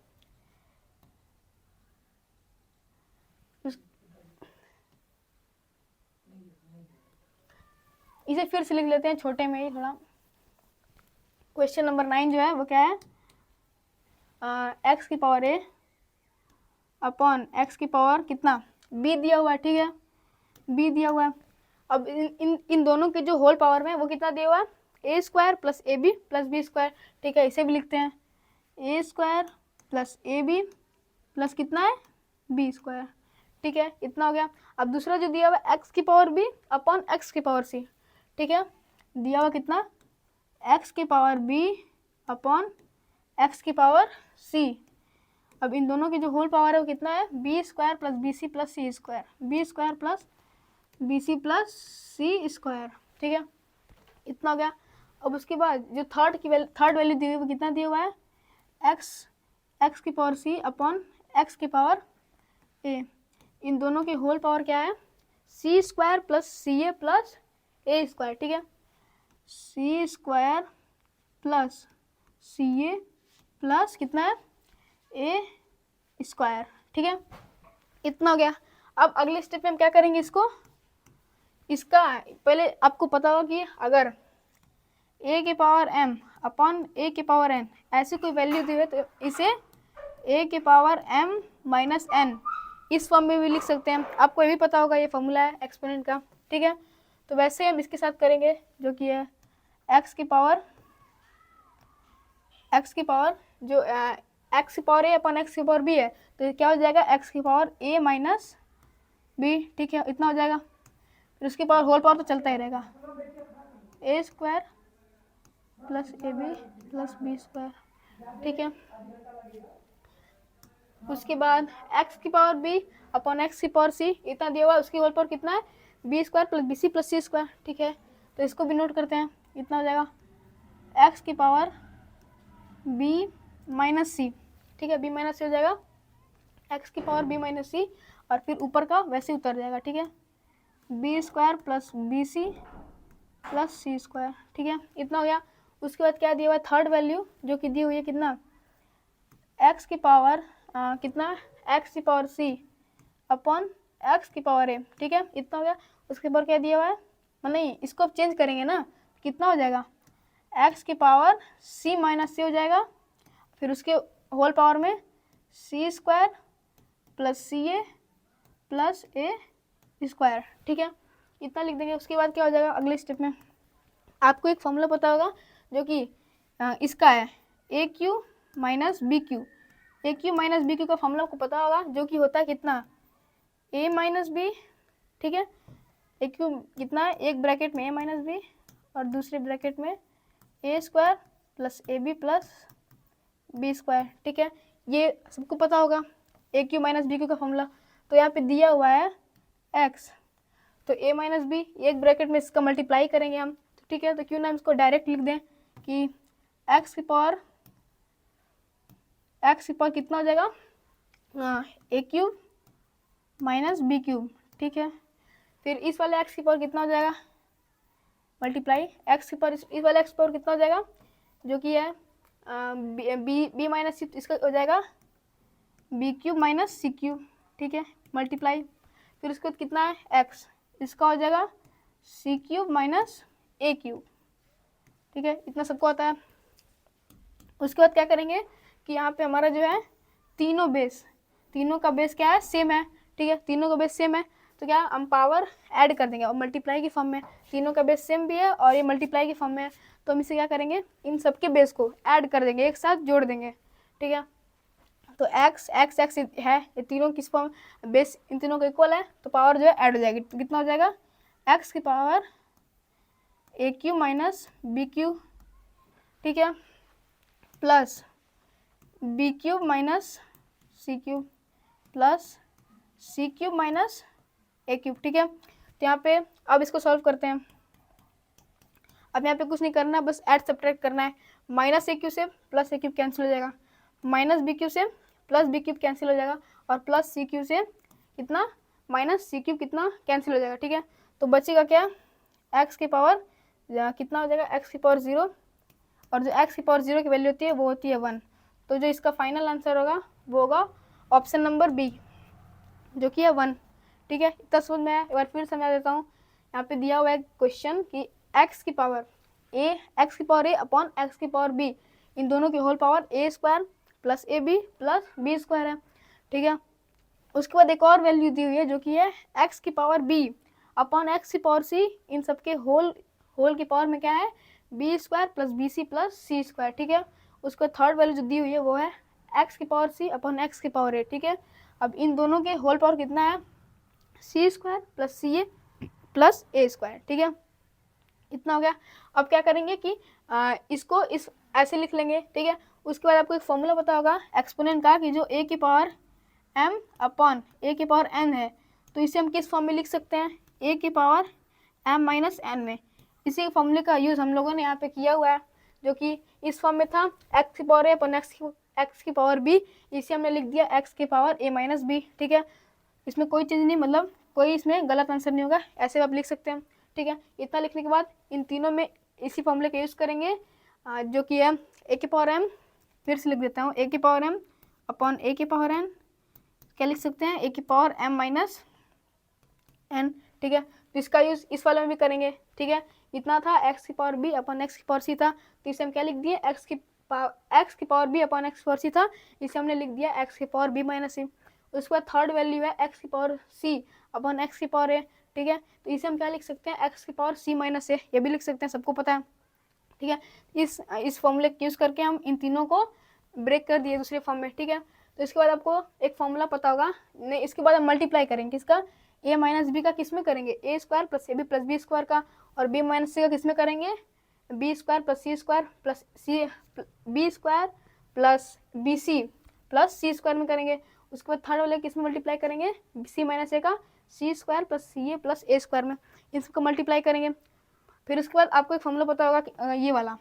इसे फिर से लिख लेते हैं छोटे में ही थोड़ा। क्वेश्चन नंबर 9 जो है वो क्या है, x की पावर a अपॉन x की पावर कितना b दिया हुआ है। ठीक है, b दिया हुआ है। अब इन दोनों के जो होल पावर में वो कितना दिया हुआ है, a² + ab + b²। ठीक है, इसे भी लिखते हैं a² + ab प्लस कितना है b²। ठीक है, इतना हो गया। अब दूसरा जो दिया हुआ है x की पावर b अपॉन x की पावर c। ठीक है, दिया हुआ कितना x की पावर b अपॉन x की पावर c। अब इन दोनों की जो होल पावर है वो कितना है b² + bc + c², b² + bc + c²। ठीक है, इतना हो गया। अब उसके बाद जो थर्ड वैल्यू दी हुई वो कितना दिया हुआ है x की पावर c अपॉन x की पावर a, इन दोनों के होल पावर क्या है c² + ca + a²। ठीक है, c² + ca प्लस कितना है a²। ठीक है, इतना हो गया। अब अगले स्टेप में हम क्या करेंगे, इसको इसका पहले आपको पता होगा कि अगर a के पावर m अपॉन a के पावर n ऐसी कोई वैल्यू दी है तो इसे a के पावर m माइनस n इस फॉर्म में भी लिख सकते हैं। आपको ये भी पता होगा, ये फॉर्मूला है एक्सपोनेंट का, ठीक है। तो वैसे हम इसके साथ करेंगे जो कि है x की पावर जो x की पावर a अपॉन x की पावर b है, तो क्या हो जाएगा x की पावर a माइनस b, ठीक है, इतना हो जाएगा। फिर उसके पावर होल पावर तो चलता ही रहेगा, a square plus A B plus B square, ठीक है। उसके बाद x की पावर b अपॉन x की पावर c इतना दिया हुआ है, उसकी होल पावर कितना है B square plus B C plus C square, ठीक है। तो इसको भी नोट करते हैं, इतना हो जाएगा x की पावर b माइनस सी, ठीक है, b माइनस सी हो जाएगा x की पावर b माइनस सी, और फिर ऊपर का वैसे उतर जाएगा, ठीक है, B square plus B C plus C square, ठीक है, इतना हो गया। उसके बाद क्या दिया हुआ है थर्ड वैल्यू जो कि दी हुई है कितना x की पावर कितना x की पावर c अपॉन x की पावर a, ठीक है, इतना हो गया। उसके ऊपर क्या दिया हुआ है, नहीं इसको अब चेंज करेंगे ना, कितना हो जाएगा x की पावर c माइनस सी हो जाएगा, फिर उसके होल पावर में c स्क्वायर प्लस सी ए प्लस ए स्क्वायर, ठीक है, इतना लिख देंगे। उसके बाद क्या हो जाएगा अगले स्टेप में, आपको एक फॉर्मूला पता होगा जो कि इसका है ए क्यू माइनस बी क्यू, ए क्यू माइनस बी क्यू का फॉर्मूला आपको पता होगा जो कि होता है कितना ए माइनस बी, ठीक है, ए क्यू कितना है एक ब्रैकेट में ए माइनस बी और दूसरे ब्रैकेट में A square plus A B plus B square, ठीक है, ये सबको पता होगा A cube minus B cube का फॉर्मूला। तो यहाँ पे दिया हुआ है एक्स, तो ए माइनस बी एक ब्रैकेट में इसका मल्टीप्लाई करेंगे हम, ठीक है, तो क्यों ना हम इसको डायरेक्ट लिख दें कि एक्स की पावर कितना हो जाएगा ए क्यूब माइनस बी क्यूब, ठीक है। फिर इस वाले एक्स की पावर कितना हो जाएगा मल्टीप्लाई एक्स की पावर इस वाले एक्स की पावर कितना हो जाएगा जो कि है बी माइनस सी, इसका हो जाएगा बी क्यूब माइनस सी क्यूब, ठीक है, मल्टीप्लाई। फिर उसके बाद कितना है एक्स, इसका हो जाएगा सी क्यूब माइनस ए क्यूब, ठीक है, इतना सबको आता है। उसके बाद क्या करेंगे कि यहाँ पे हमारा जो है तीनों का बेस क्या है सेम है, ठीक है, तीनों का बेस सेम है, तो क्या हम पावर ऐड कर देंगे और मल्टीप्लाई की फॉर्म में, तीनों का बेस सेम भी है और ये मल्टीप्लाई की फॉर्म में है, तो हम इसे क्या करेंगे इन सबके बेस को ऐड कर देंगे, एक साथ जोड़ देंगे, ठीक है। तो एक्स एक्स एक्स है, ये तीनों किस फॉर्म बेस इन तीनों का इक्वल है, तो पावर जो है ऐड हो जाएगी, तो कितना हो जाएगा एक्स की power A cube minus B Q, ठीक है, प्लस बी क्यूब माइनस सी क्यूब प्लस सी क्यूब माइनस ए क्यूब, ठीक है। तो यहाँ पे अब इसको सॉल्व करते हैं। अब यहाँ पे कुछ नहीं करना है, बस ऐड सब्ट्रैक्ट करना है, माइनस ए क्यू से प्लस ए क्यूब कैंसिल हो जाएगा, माइनस बी क्यू से प्लस बी क्यूब कैंसिल हो जाएगा, और प्लस सी क्यू से कितना माइनस सी क्यूब कितना कैंसिल हो जाएगा, ठीक है। तो बचेगा क्या एक्स की पावर कितना हो जाएगा एक्स की पावर 0, और जो एक्स की पावर 0 की वैल्यू होती है वो होती है 1, तो जो इसका फाइनल आंसर होगा वो होगा ऑप्शन नंबर बी जो कि है 1, ठीक है। इतना समझ में आया, एक बार फिर समझा देता हूँ। यहाँ पे दिया हुआ है क्वेश्चन कि एक्स की पावर ए अपॉन एक्स की पावर बी, इन दोनों की whole power a square plus A B plus B square है, ठीक है। उसके बाद एक और वैल्यू दी हुई है जो कि है एक्स की पावर बी अपॉन एक्स की पावर सी, इन सबके होल की पावर में क्या है B square plus B C plus C square, ठीक है। उसको थर्ड वैल्यू जो दी हुई है वो है एक्स की पावर सी अपॉन एक्स की पावर ए, ठीक है। अब इन दोनों के होल पावर कितना है सी स्क्वायर प्लस सी ए प्लस ए स्क्वायर, ठीक है, इतना हो गया। अब क्या करेंगे कि इसको इस ऐसे लिख लेंगे, ठीक है। उसके बाद आपको एक फॉर्मूला पता होगा एक्सपोनेंट का कि जो ए की पावर एम अपॉन ए की पावर एन है, तो इसे हम किस फॉर्म में लिख सकते हैं ए की पावर एम माइनस एन में। इसी फॉर्मूले का यूज़ हम लोगों ने यहाँ पे किया हुआ है जो कि इस फॉर्म में था एक्स की पावर ए अपॉन एक्स की पावर बी, इसे हमने लिख दिया एक्स की पावर ए माइनस बी, ठीक है। इसमें कोई चीज़ नहीं, मतलब कोई इसमें गलत आंसर नहीं होगा, ऐसे आप लिख सकते हैं, ठीक है। इतना लिखने के बाद इन तीनों में इसी फॉर्मूले का यूज़ करेंगे जो कि है ए की पावर एम, फिर से लिख देता हूँ ए की पावर एम अपॉन ए की पावर एन, क्या लिख सकते हैं ए की पावर एम माइनस एन, ठीक है। तो इसका यूज़ इस वाले में भी करेंगे, ठीक है। इतना था एक्स की पावर बी अपन एक्स की पावर सी था, तो इसे हम क्या लिख दिए, एक्स की पावर बी अपन एक्स की पावर सी था, इसे हमने लिख दिया एक्स की पावर बी माइनस सी। उसके बाद थर्ड वैल्यू है एक्स की पावर सी अपन एक्स की पावर ए, ठीक है। तो इसे हम क्या लिख सकते हैं, एक्स की पावर सी माइनस ए, ये भी लिख सकते हैं, सबको पता है, ठीक है। इस फॉर्मूले का यूज़ करके हम इन तीनों को ब्रेक कर दिए दूसरे फॉर्म में, ठीक है। तो इसके बाद आपको एक फॉर्मूला पता होगा, नहीं इसके बाद हम मल्टीप्लाई करेंगे किसका, ए माइनस बी का किस में करेंगे, A square plus A B plus B square का, और बी माइनस सी का किस में करेंगे, B square plus C square plus C B square plus B C plus C square में करेंगे। उसके बाद थर्ड वाले किस में मल्टीप्लाई करेंगे, सी माइनस ए का सी स्क्वायर प्लस सी ए प्लस ए स्क्वायर में, इन सबको मल्टीप्लाई करेंगे। फिर उसके बाद आपको एक फॉर्मूला पता होगा कि, ये वाला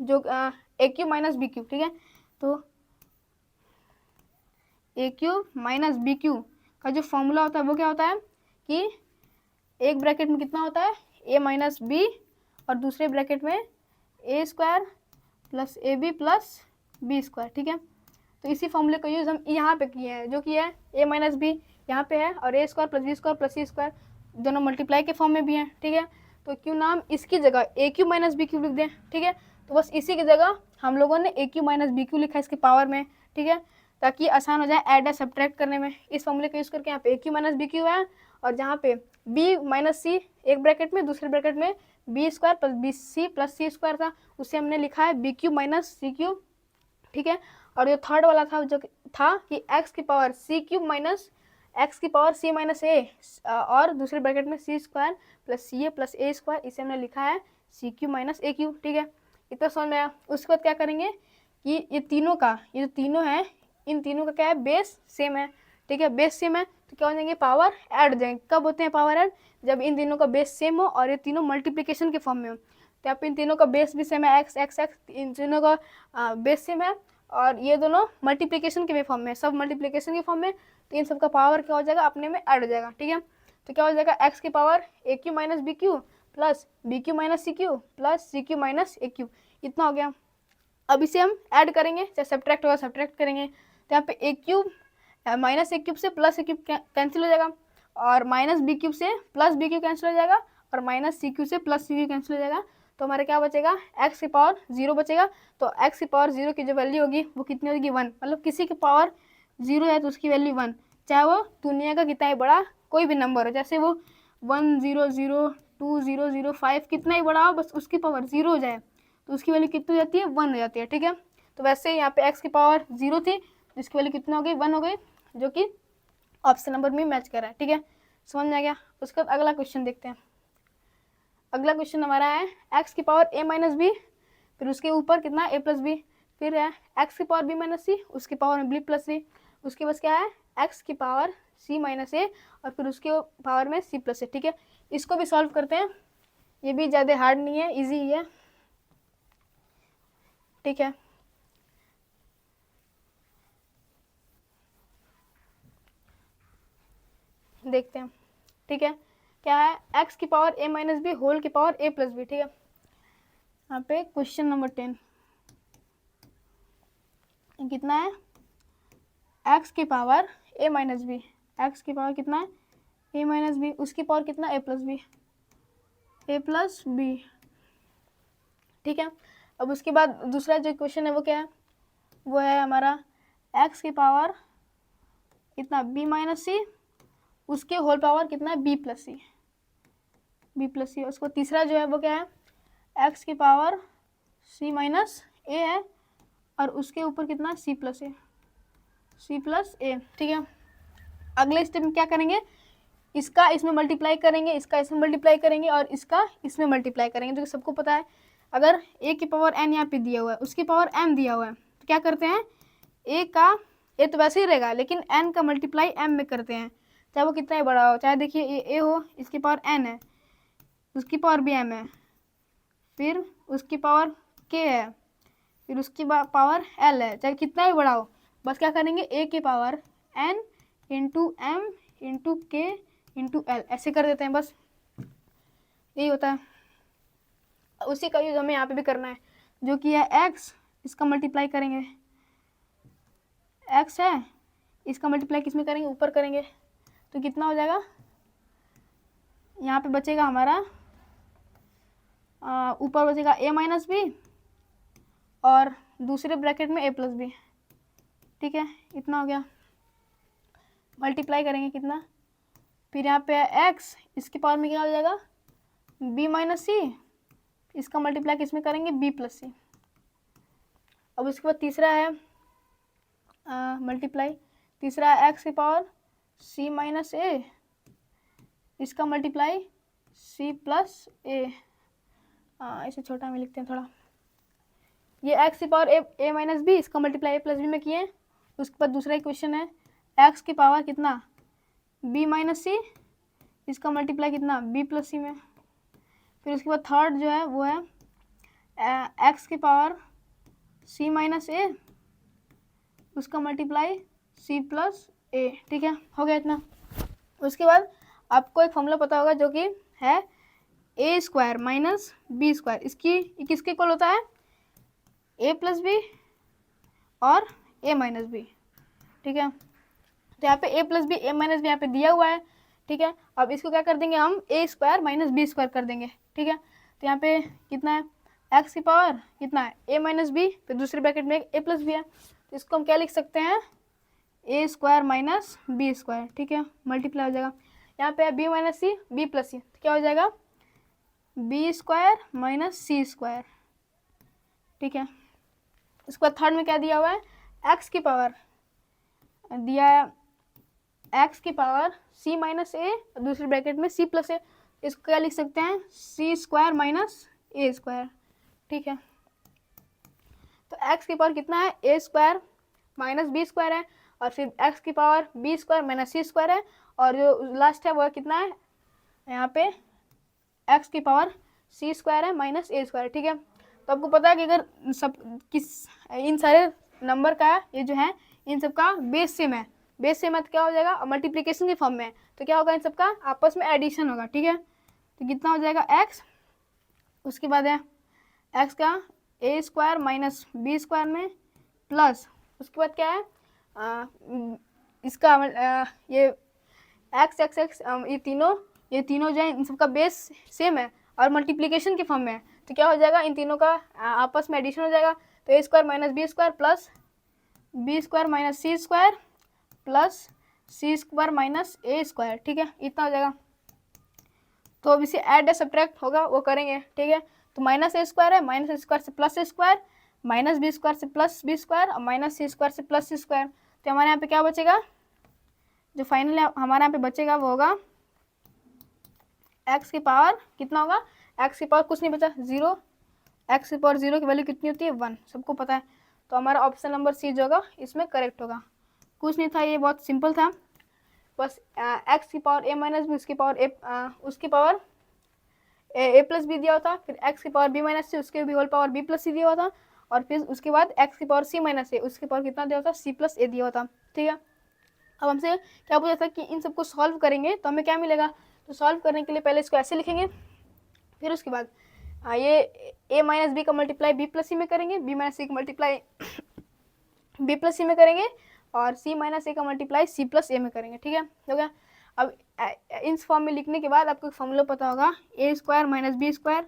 जो ए क्यूब माइनस बी क्यूब, ठीक है। तो ए क्यूब माइनस बी क्यूब का जो फॉर्मूला होता है वो क्या होता है कि एक ब्रैकेट में कितना होता है, ए माइनस बी, और दूसरे ब्रैकेट में A square plus A B plus B square, ठीक है। तो इसी फॉर्मूले का यूज़ हम यहाँ पे किए हैं, जो कि है ए माइनस बी यहाँ पे है, और A square plus B square plus C square दोनों मल्टीप्लाई के फॉर्म में भी हैं, ठीक है। तो क्यों नाम इसकी जगह ए क्यू माइनस बी क्यू लिख दें, ठीक है। तो बस इसी की जगह हम लोगों ने ए क्यू माइनस बी क्यू लिखा है इसके पावर में, ठीक है, ताकि आसान हो जाए ऐड या सब्ट्रैक्ट करने में। इस फॉर्मूले का यूज़ करके यहाँ पे ए क्यू माइनस बी क्यू है, और जहाँ पे बी माइनस सी एक ब्रैकेट में, दूसरे ब्रैकेट में B square plus B C plus C square था, उसे हमने लिखा है B cube minus C cube, ठीक है। और जो थर्ड वाला था जो था कि एक्स की पावर सी क्यूब माइनस एक्स की पावर सी माइनस ए, और दूसरे ब्रैकेट में सी स्क्वायर प्लस सी ए प्लस ए स्क्वायर, इसे हमने लिखा है सी क्यूब माइनस ए क्यूब, ठीक है। इतना समझ में आया। उसके बाद क्या करेंगे कि ये तीनों का, ये जो तीनों हैं इन तीनों का क्या है, बेस सेम है, ठीक है। बेस सेम है तो क्या हो जाएंगे, पावर ऐड हो जाएंगे। कब होते हैं पावर ऐड, जब इन तीनों का बेस सेम हो और ये तीनों मल्टीप्लिकेशन के फॉर्म में हो। तो यहाँ पे इन तीनों का बेस भी सेम है, एक्स एक्स एक्स, इन तीनों का बेस सेम है, और ये दोनों मल्टीप्लिकेशन के भी फॉर्म में, सब मल्टीप्लिकेशन के फॉर्म में, तो इन सब का पावर क्या हो जाएगा, अपने में ऐड हो जाएगा, ठीक है। तो क्या हो जाएगा, एक्स की power A cube minus B cube plus B cube minus C cube plus C cube minus A cube, इतना हो गया। अब इसे हम ऐड करेंगे, चाहे सब्ट्रैक्ट होगा सब्ट्रैक्ट करेंगे। तो यहाँ पे ए क्यूब माइनस ए क्यूब से प्लस ए क्यूब कैंसिल हो जाएगा, और माइनस बी क्यूब से प्लस बी क्यूब कैंसिल हो जाएगा, और माइनस सी क्यू से प्लस सी क्यू कैंसिल हो जाएगा। तो हमारे क्या बचेगा, एक्स की पावर 0 बचेगा। तो एक्स की पावर 0 की जो वैल्यू होगी वो कितनी होगी, 1। मतलब किसी की पावर 0 है तो उसकी वैल्यू 1, चाहे वो दुनिया का कितना ही बड़ा कोई भी नंबर हो, जैसे वो 1 0 0 2 0 0 5 कितना ही बड़ा हो, बस उसकी पावर 0 हो जाए तो उसकी वैल्यू कितनी हो जाती है, 1 हो जाती है, ठीक है। तो वैसे यहाँ पे एक्स की पावर 0 थी, जिसकी वैल्यू कितना हो गई, 1 हो गई, जो कि ऑप्शन नंबर में मैच कर रहा है, ठीक है। समझ में आ गया। उसके बाद अगला क्वेश्चन देखते हैं। अगला क्वेश्चन हमारा है एक्स की पावर ए माइनस बी, फिर उसके ऊपर कितना ए प्लस बी, फिर है एक्स की पावर बी माइनस सी, उसकी पावर में बी प्लस सी, उसके पास क्या है एक्स की पावर सी माइनस ए, और फिर उसके पावर में सी प्लस ए, ठीक है। इसको भी सॉल्व करते हैं, ये भी ज़्यादा हार्ड नहीं है, ईजी ही है, ठीक है। देखते हैं, ठीक है। क्या है, एक्स की पावर ए माइनस बी होल की पावर ए प्लस बी, ठीक है। यहाँ पे क्वेश्चन नंबर 10 कितना है, एक्स की पावर ए माइनस बी, एक्स की पावर कितना है ए माइनस बी, उसकी पावर कितना ए प्लस बी, ठीक है। अब उसके बाद दूसरा जो क्वेश्चन है वो क्या है, वो है हमारा एक्स की पावर कितना बी माइनस सी, उसके होल पावर कितना है बी प्लस सी। उसको तीसरा जो है वो क्या है, एक्स की पावर सी माइनस ए है, और उसके ऊपर कितना सी प्लस ए, ठीक है। अगले स्टेप में क्या करेंगे, इसका इसमें मल्टीप्लाई करेंगे, इसका इसमें मल्टीप्लाई करेंगे, और इसका इसमें मल्टीप्लाई करेंगे, जो कि सबको पता है। अगर ए की पावर एन यहाँ पे दिया हुआ है, उसकी पावर एम दिया हुआ है, तो क्या करते हैं, ए का ए तो वैसे ही रहेगा, लेकिन एन का मल्टीप्लाई एम में करते हैं, चाहे वो कितना ही बड़ा हो। चाहे देखिए ये ए हो, इसकी पावर एन है, उसकी पावर भी एम है, फिर उसकी पावर के है, फिर उसकी पावर एल है, चाहे कितना ही बड़ा हो, बस क्या करेंगे ए की power n into m into k into l, ऐसे कर देते हैं, बस यही होता है। उसी का यूज हमें यहाँ पे भी करना है, जो कि है एक्स, इसका मल्टीप्लाई करेंगे, एक्स है, इसका मल्टीप्लाई किस में करेंगे, ऊपर करेंगे, तो कितना हो जाएगा यहाँ पे बचेगा हमारा ऊपर बचेगा ए माइनस बी और दूसरे ब्रैकेट में ए प्लस बी। ठीक है, इतना हो गया। मल्टीप्लाई करेंगे कितना, फिर यहाँ पे एक्स, इसके पावर में क्या हो जाएगा बी माइनस सी, इसका मल्टीप्लाई किस में करेंगे बी प्लस सी। अब उसके बाद तीसरा है मल्टीप्लाई, तीसरा है एक्स की पावर सी माइनस ए, इसका मल्टीप्लाई सी प्लस ए। इसे छोटा में लिखते हैं थोड़ा। ये एक्स की पावर ए माइनस बी, इसका मल्टीप्लाई ए प्लस बी में किए। उसके बाद दूसरा इक्वेशन है एक्स की पावर कितना बी माइनस सी, इसका मल्टीप्लाई कितना बी प्लस सी में। फिर उसके बाद थर्ड जो है वो है एक्स की पावर सी माइनस ए, उसका मल्टीप्लाई सी प्लस ए। ठीक है, हो गया इतना। उसके बाद आपको एक फॉर्मूला पता होगा जो कि है ए स्क्वायर माइनस बी स्क्वायर, इसकी किसके इक्वल होता है ए प्लस बी और ए माइनस बी। ठीक है, तो यहाँ पे ए प्लस बी ए माइनस बी यहाँ पे दिया हुआ है। ठीक है, अब इसको क्या कर देंगे हम ए स्क्वायर माइनस बी स्क्वायर कर देंगे। ठीक है, तो यहाँ पे कितना है एक्स की पावर कितना है ए माइनस बी, फिर दूसरे ब्रैकेट में ए प्लस बी है, तो इसको हम क्या लिख सकते हैं A square minus B square. ठीक है, मल्टीप्लाई हो जाएगा। यहाँ पे है B minus C B plus C, तो क्या हो जाएगा B square minus C square. ठीक है, उसके बाद थर्ड में क्या दिया हुआ है एक्स की पावर दिया है एक्स की पावर सी माइनस ए, दूसरे ब्रैकेट में सी प्लस ए, इसको क्या लिख सकते हैं सी स्क्वायर माइनस ए स्क्वायर। ठीक है, तो एक्स की पावर कितना है ए स्क्वायर माइनस बी स्क्वायर है, और फिर एक्स की power B square minus C square है, और जो लास्ट है वो कितना है यहाँ पे एक्स की पावर सी स्क्वायर है माइनस ए स्क्वायर। ठीक है, तो आपको पता है कि अगर सब इन सारे नंबर का ये जो है इन सब का बेस सेम है, बेस सेम है तो क्या हो जाएगा मल्टीप्लिकेशन के फॉर्म में है, तो क्या होगा इन सब का आपस में एडिशन होगा। ठीक है, तो कितना हो जाएगा एक्स, उसके बाद है एक्स का ए स्क्वायर माइनस बी स्क्वायर में प्लस, उसके बाद क्या है इसका ये एक्स एक्स एक्स ये तीनों जो है इन सबका बेस सेम है और मल्टीप्लिकेशन के फॉर्म में है, तो क्या हो जाएगा इन तीनों का आपस में एडिशन हो जाएगा। तो A square minus B square plus B square minus C square plus C square minus A square. ठीक है, इतना हो जाएगा। तो अब इसे ऐड या सब्ट्रैक्ट होगा वो करेंगे। ठीक है, तो माइनस ए स्क्वायर है, माइनस ए स्क्वायर से प्लस ए स्क्वायर, माइनस बी स्क्वायर से प्लस बी स्क्वायर और माइनस सी स्क्वायर से प्लस सी स्क्वायर। तो हमारे यहाँ पे क्या बचेगा, जो फाइनल हमारे यहाँ पे बचेगा वो होगा एक्स की पावर कितना होगा, एक्स की पावर कुछ नहीं बचा जीरो, एक्स की पावर जीरो की वैल्यू कितनी होती है 1, सबको पता है। तो हमारा ऑप्शन नंबर सी जो होगा इसमें करेक्ट होगा। कुछ नहीं था, ये बहुत सिंपल था, बस एक्स की पावर ए माइनस बी, उसकी पावर उसकी पावर ए प्लस बी दिया होता, फिर एक्स की पावर बी माइनस सी, उसके भी होल पावर बी प्लस सी दिया होता, और फिर उसके बाद एक्स की पावर सी माइनस ए, उसकी पावर कितना दिया होता सी प्लस ए दिया होता। ठीक है, अब हमसे क्या पूछा था कि इन सबको सॉल्व करेंगे तो हमें क्या मिलेगा, तो सॉल्व करने के लिए पहले इसको ऐसे लिखेंगे, फिर उसके बाद ये ए माइनस बी का मल्टीप्लाई बी प्लस सी में करेंगे, बी माइनस सी का मल्टीप्लाई बी प्लस सी में करेंगे, और सी माइनस ए का मल्टीप्लाई सी प्लस ए में करेंगे। ठीक है, हो गया। अब इस फॉर्म में लिखने के बाद आपको एक फॉर्मूला पता होगा ए स्क्वायर माइनस बी स्क्वायर